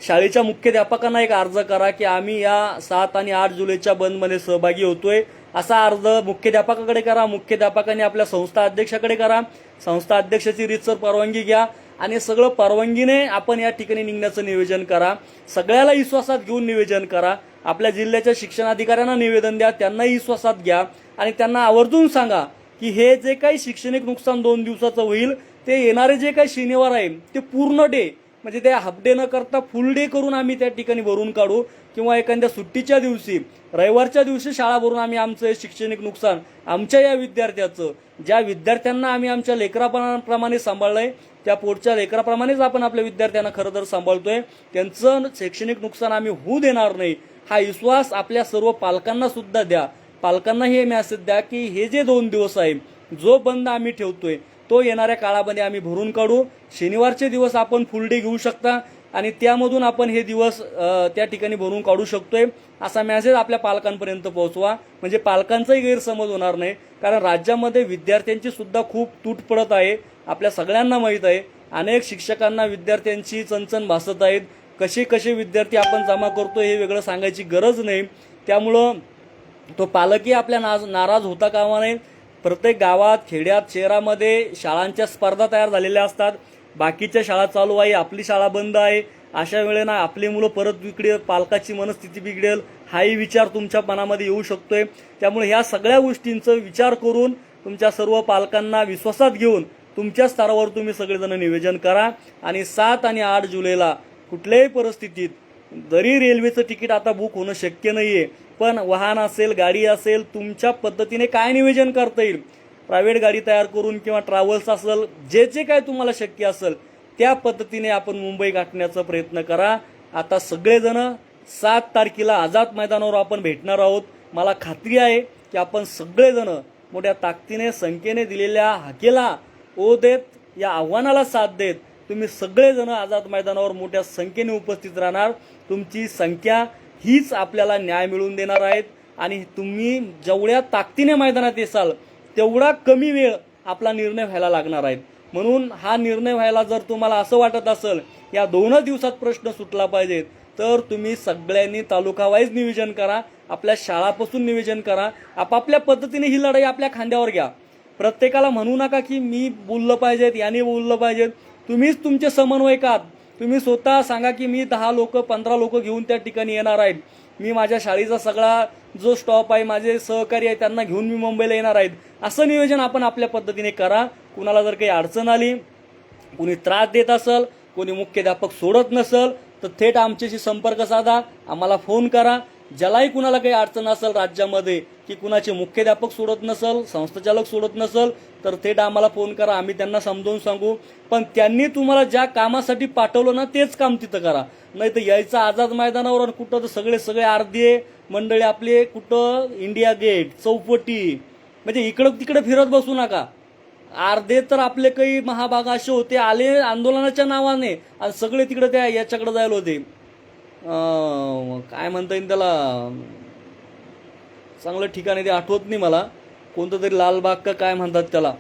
शाळेच्या मुख्याध्यापकांना एक अर्ज करा की आम्ही या 7 आणि 8 जुलैच्या बंदमध्ये सहभागी होतोय, असा अर्ज मुख्याध्यापकाकडे करा. मुख्याध्यापकांनी आपल्या संस्था अध्यक्षाकडे करा. संस्था अध्यक्षाची रीतसर परवानगी घ्या आणि सगळं परवानगीने आपण या ठिकाणी निघण्याचं नियोजन करा. सगळ्याला विश्वासात घेऊन नियोजन करा. आपल्या जिल्ह्याच्या शिक्षणाधिकाऱ्यांना निवेदन द्या, त्यांनाही विश्वासात घ्या आणि त्यांना आवर्जून सांगा की हे जे काही शैक्षणिक नुकसान 2 दिवसाचं होईल, ते येणारे जे काही शनिवार आहे ते पूर्ण डे, म्हणजे ते हाफ डे न करता फुल डे करून आम्ही त्या ठिकाणी भरून काढू, किंवा एखाद्या सुट्टीच्या दिवशी रविवारच्या दिवशी शाळा भरून आम्ही आमचं शैक्षणिक नुकसान आमच्या या विद्यार्थ्याचं, ज्या विद्यार्थ्यांना आम्ही आमच्या लेकराप्रमाणे सांभाळलंय, त्या पोटच्या लेकराप्रमाणेच आपण आपल्या विद्यार्थ्यांना खरं तर सांभाळतोय, त्यांचं शैक्षणिक नुकसान आम्ही होऊ देणार नाही. हा विश्वास आपल्या सर्व पालकांना सुद्धा द्या. पालकांना हे मेसेज द्या की हे जे 2 दिवस आहे, जो बंद आम्ही ठेवतोय तो येणाऱ्या काळामध्ये आम्ही भरून काढू. शनिवारचे दिवस आपण फुल डे घेऊ शकता आणि त्यामधून आपण हे दिवस त्या ठिकाणी भरून काढू शकतोय, असा मेसेज आपल्या पालकांपर्यंत पोहोचवा. म्हणजे पालकांचाही गैरसमज होणार नाही, कारण राज्यामध्ये विद्यार्थ्यांची सुद्धा खूप तूट पडत आहे. आपल्या सगळ्यांना माहीत आहे, अनेक शिक्षकांना विद्यार्थ्यांची चणचण भासत आहेत. कसे विद्यार्थी आपण जमा करतो हे वेगळं सांगायची गरज नाही. त्यामुळं तो पालकही आपल्या नाराज होता कामा नये. प्रत्येक गावात, खेड्यात, शहरामध्ये शाळांच्या स्पर्धा तयार झालेल्या असतात. बाकीच्या शाळा चालू आहे, आपली शाळा बंद आहे. अशा वेळेला आपली मुलं परत बिघडेल, पालकाची मनस्थिती बिघडेल, हाही विचार तुमच्या मनामध्ये येऊ शकतोय. त्यामुळे ह्या सगळ्या गोष्टींचा विचार करून तुमच्या सर्व पालकांना विश्वासात घेऊन तुमच्या स्तरावर तुम्ही सगळेजण नियोजन करा. आणि 7 आणि 8 जुलैला कुठल्याही परिस्थितीत, जरी रेल्वेचं तिकीट आता बुक होणं शक्य नाहीये, पण वाहन असेल, गाडी असेल, तुमच्या पद्धतीने काय नियोजन करता येईल, प्रायव्हेट गाडी तयार करून किंवा ट्रॅव्हल्स असेल, जे काय तुम्हाला शक्य असेल त्या पद्धतीने आपण मुंबई गाठण्याचा प्रयत्न करा. आता सगळेजण 7 तारखेला आझाद मैदानावर आपण भेटणार आहोत. मला खात्री आहे की आपण सगळेजण मोठ्या ताकदीने संख्येने दिलेल्या हाकेला ओ देत, या आव्हानाला साथ देत तुम्ही सगळेजण आझाद मैदानावर मोठ्या संख्येने उपस्थित राहणार. तुमची संख्या हीच आपल्याला न्याय मिळवून देणार आहेत आणि तुम्ही जेवढ्या ताकदीने मैदानात येसाल तेवढा कमी वेळ आपला निर्णय व्हायला लागणार आहे. म्हणून हा निर्णय व्हायला जर तुम्हाला असं वाटत असेल या 2 दिवसात प्रश्न सुटला पाहिजे, तर तुम्ही सगळ्यांनी तालुका वाईज नियोजन करा, आपल्या शाळापासून नियोजन करा, आपापल्या पद्धतीने ही लढाई आपल्या खांद्यावर घ्या. प्रत्येकाला म्हणू नका की मी बोललं पाहिजेत, याने बोललं पाहिजेत. तुम्हीच तुमचे समन्वयक आहात. तुम्ही स्वतः सांगा की मी 10 लोक 15 लोक घेऊन त्या ठिकाणी येणार आहेत. मी माझ्या शाळेचा सगळा जो स्टॉप आहे, माझे सहकारी आहे, त्यांना घेऊन मी मुंबईला येणार आहेत. असं नियोजन आपण आपल्या पद्धतीने करा. कुणाला जर काही अडचण आली, कुणी त्रास देत असेल, कोणी मुख्याध्यापक सोडत नसेल, तर थेट आमच्याशी संपर्क साधा, आम्हाला फोन करा. ज्यालाही कुणाला काही अडचण असेल राज्यामध्ये की कुणाचे मुख्याध्यापक सोडत नसेल, संस्थाचालक सोडत नसेल, तर थेट आम्हाला फोन करा, आम्ही त्यांना समजावून सांगू. पण त्यांनी तुम्हाला ज्या कामासाठी पाठवलं ना तेच काम तिथं करा. नाही तर यायचं आझाद मैदानावर आणि कुठं तर सगळे अर्धे मंडळी आपले कुठं इंडिया गेट, चौपटी, म्हणजे इकडं तिकडे फिरत बसू नका. अर्धे तर आपले काही महाभाग असे होते आले आंदोलनाच्या नावाने आणि सगळे तिकडे त्या याच्याकडे जायला होते, काय म्हणता येईल त्याला, चांगलं ठिकाणी ते आठवत नाही मला, कोणतं तरी लालबाग का काय म्हणतात त्याला,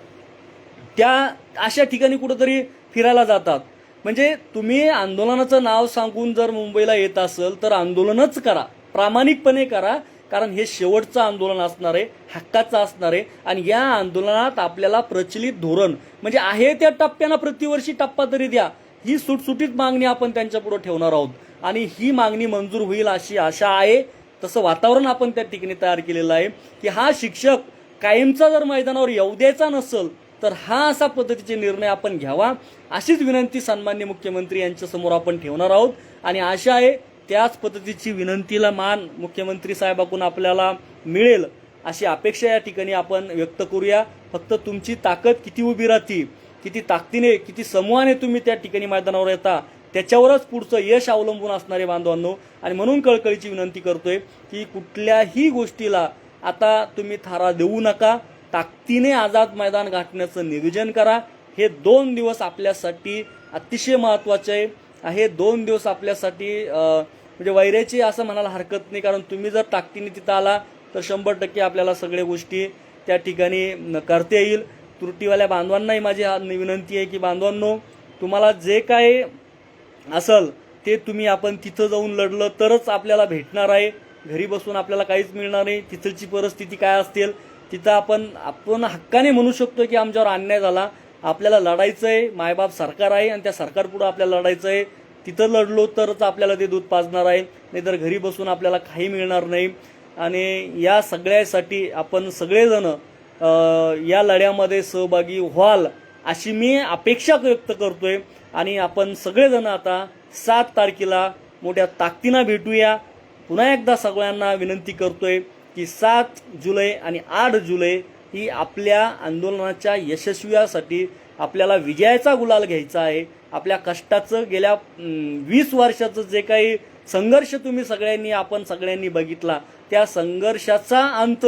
त्या अशा ठिकाणी कुठंतरी फिरायला जातात. म्हणजे तुम्ही आंदोलनाचं नाव सांगून जर मुंबईला येत असेल तर आंदोलनच करा, प्रामाणिकपणे करा. कारण हे शेवटचं आंदोलन असणार आहे, हक्काचं असणार आहे. आणि या आंदोलनात आपल्याला प्रचलित धोरण म्हणजे आहे त्या टप्प्यानं प्रतिवर्षी टप्पा तरी द्या, ही सुटसुटीत मागणी आपण त्यांच्या पुढे ठेवणार आहोत. आणि ही मागणी मंजूर होईल अशी आशा आहे. तसं वातावरण आपण त्या ठिकाणी तयार केलेलं आहे की हा शिक्षक कायमचा जर मैदानावर येऊ द्यायचा नसेल तर हा असा पद्धतीचे निर्णय आपण घ्यावा, अशीच विनंती सन्माननीय मुख्यमंत्री यांच्यासमोर आपण ठेवणार आहोत. आणि आशा आहे त्याच पद्धतीची विनंतीला मान मुख्यमंत्री साहेबांकडून आपल्याला मिळेल अशी अपेक्षा या ठिकाणी आपण व्यक्त करूया. फक्त तुमची ताकद किती उभी राहते, किती ताकदीने, किती समूहाने तुम्ही त्या ठिकाणी मैदानावर येता, त्याच्यावरच पुढचं यश अवलंबून असणारे बांधवांनो. आणि म्हणून कळकळीची विनंती करतोय की कुठल्याही गोष्टीला आता तुम्ही थारा देऊ नका, ताकदीने आझाद मैदान गाठण्याचं नियोजन करा. हे 2 दिवस आपल्यासाठी अतिशय महत्त्वाचे आहे. हे 2 दिवस आपल्यासाठी म्हणजे वैराची असं म्हणायला हरकत नाही, कारण तुम्ही जर ताकदीने तिथं आला तर 100% आपल्याला सगळ्या गोष्टी त्या ठिकाणी करता येईल. त्रुटीवाल्या बांधवांनाही माझी विनंती आहे की बांधवांनो, तुम्हाला जे काय असेल ते तुम्ही आपण तिथं जाऊन लढलं तरच आपल्याला भेटणार आहे. घरी बसून आपल्याला काहीच मिळणार नाही. तिथलची परिस्थिती काय असतील तिथं आपण हक्काने म्हणू शकतो की आमच्यावर अन्याय झाला, आपल्याला लढायचं आहे. मायबाप सरकार आहे आणि त्या सरकारपुढं आपल्याला लढायचं आहे. तिथं लढलो तरच आपल्याला ते दूध पाजणार आहे, नाहीतर घरी बसून आपल्याला काही मिळणार नाही. आणि या सगळ्यासाठी आपण सगळेजण या लढ्यामध्ये सहभागी व्हाल अशी मी अपेक्षा व्यक्त करतोय. आणि आपण सगळेजण आता 7 तारखेला मोठ्या ताकदीनं भेटूया. पुन्हा एकदा सगळ्यांना विनंती करतोय की 7 जुलै आणि 8 जुलै ही आपल्या आंदोलनाच्या यशस्वीसाठी आपल्याला विजयाचा गुलाल घ्यायचा आहे. आपल्या कष्टाचं गेल्या 20 वर्षाचं जे काही संघर्ष तुम्ही आपण सगळ्यांनी बघितला, त्या संघर्षाचा अंत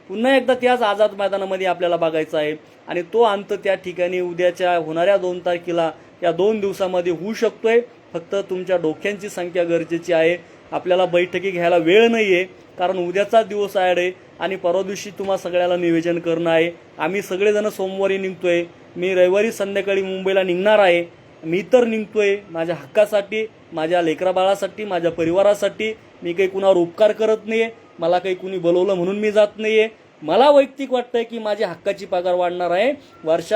पुन्हा एकदा त्याच आझाद मैदानामध्ये आपल्याला बघायचा आहे. आणि तो अंत त्या ठिकाणी उद्याच्या होणाऱ्या 2 तारखेला या 2 दिवसामध्ये होऊ शकतोय. फक्त तुमच्या डोक्यांची संख्या गरजेची आहे. आपल्याला बैठकी घ्यायला वेळ नाही आहे, कारण उद्याचा दिवस आहे आणि परवा दिवशी तुम्हा सगळ्याला नियोजन करणं आहे. आम्ही सगळेजण सोमवारी निघतोय, मी रविवारी संध्याकाळी मुंबईला निघणार आहे. मी तर निघतोय माझ्या हक्कासाठी, माझ्या लेकराबाळासाठी, माझ्या परिवारासाठी. मी काही कुणावर उपकार करत नाही आहे, मला काही कुणी बोलवलं म्हणून मी जात नाही आहे. मला वैयक्तिक वाटतंय की माझ्या हक्काची पगार वाढणार आहे.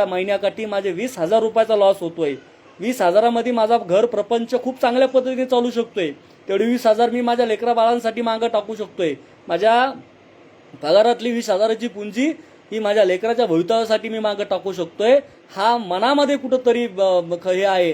महिन्याकाठी माझे 20,000 रुपयाचा लॉस होतोय. 20,000मध्ये माझा घर प्रपंच खूप चांगल्या पद्धतीने चालू शकतोय. तेवढे 20,000 मी माझ्या लेकरा बाळांसाठी मागं टाकू शकतोय. माझ्या पगारातली 20,000ची पुंजी ही माझ्या लेकराच्या भवितव्यासाठी मी मागं टाकू शकतोय. हा मनामध्ये कुठंतरी हे आहे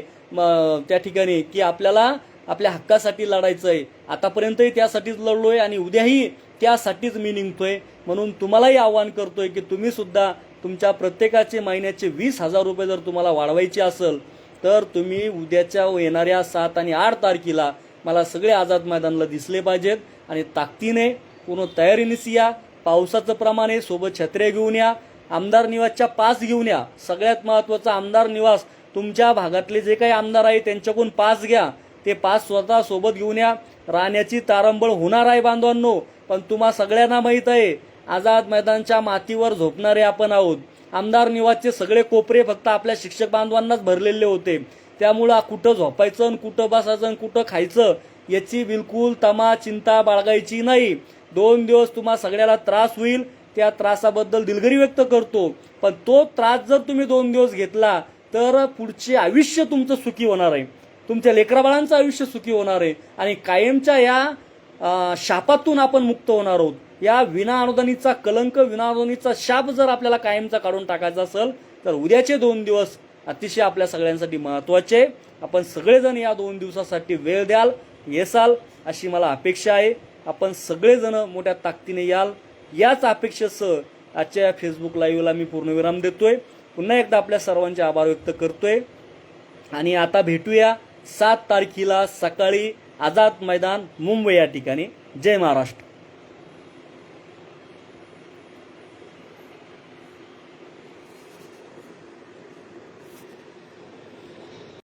त्या ठिकाणी की आपल्याला आपल्या हक्कासाठी लढायचं आहे. आतापर्यंतही त्यासाठीच लढलोय आणि उद्याही त्यासाठीच मी निघतोय. म्हणून तुम्हालाही आवाहन करतोय की तुम्ही सुद्धा तुमच्या प्रत्येकाचे महिन्याचे 20,000 रुपये जर तुम्हाला वाढवायचे असेल तर तुम्ही उद्याच्या येणाऱ्या 7 आणि 8 तारखेला मला सगळे आझाद मैदानाला दिसले पाहिजेत आणि ताकदीने पूर्ण तयारीनेच या. पावसाचं प्रमाण आहे, सोबत छत्र्या घेऊन या, आमदार निवासच्या पास घेऊन या. सगळ्यात महत्त्वाचं आमदार निवास, तुमच्या भागातले जे काही आमदार आहे त्यांच्याकडून पास घ्या, ते पास स्वतः सोबत घेऊन या. राहण्याची तारंबळ होणार आहे बांधवांनो, पण तुम्हा सगळ्यांना माहीत आहे आझाद मैदानच्या मातीवर झोपणारे आपण आहोत. आमदार निवासचे सगळे कोपरे फक्त आपल्या शिक्षक बांधवांनाच भरलेले होते. त्यामुळं कुठं झोपायचं आणि कुठं बसायचं आणि कुठं खायचं याची बिलकुल तमा चिंता बाळगायची नाही. 2 दिवस तुम्हा सगळ्याला त्रास होईल, त्या त्रासाबद्दल दिलगिरी व्यक्त करतो. पण तो त्रास जर तुम्ही 2 दिवस घेतला तर पुढचे आयुष्य तुमचं सुखी होणार आहे, तुमच्या लेकराबाळांचं आयुष्य सुखी होणार आहे आणि कायमच्या या शापातून आपण मुक्त होणार आहोत. या विना अनुदानीचा कलंक, विना अनुदानीचा शाप जर आपल्याला कायमचा काढून टाकायचा असेल तर उद्याचे 2 दिवस अतिशय आपल्या सगळ्यांसाठी महत्त्वाचे. आपण सगळेजण या 2 दिवसासाठी वेळ द्याल, येसाल अशी मला अपेक्षा आहे. आपण सगळेजण मोठ्या ताकदीने याल, याच अपेक्षेसह आजच्या फेसबुक लाईव्हला मी पूर्णविराम देतोय. पुन्हा एकदा आपल्या सर्वांचे आभार व्यक्त करतोय आणि आता भेटूया 7 तारखेला सकाळी आझाद मैदान मुंबई या ठिकाणी. जय महाराष्ट्र.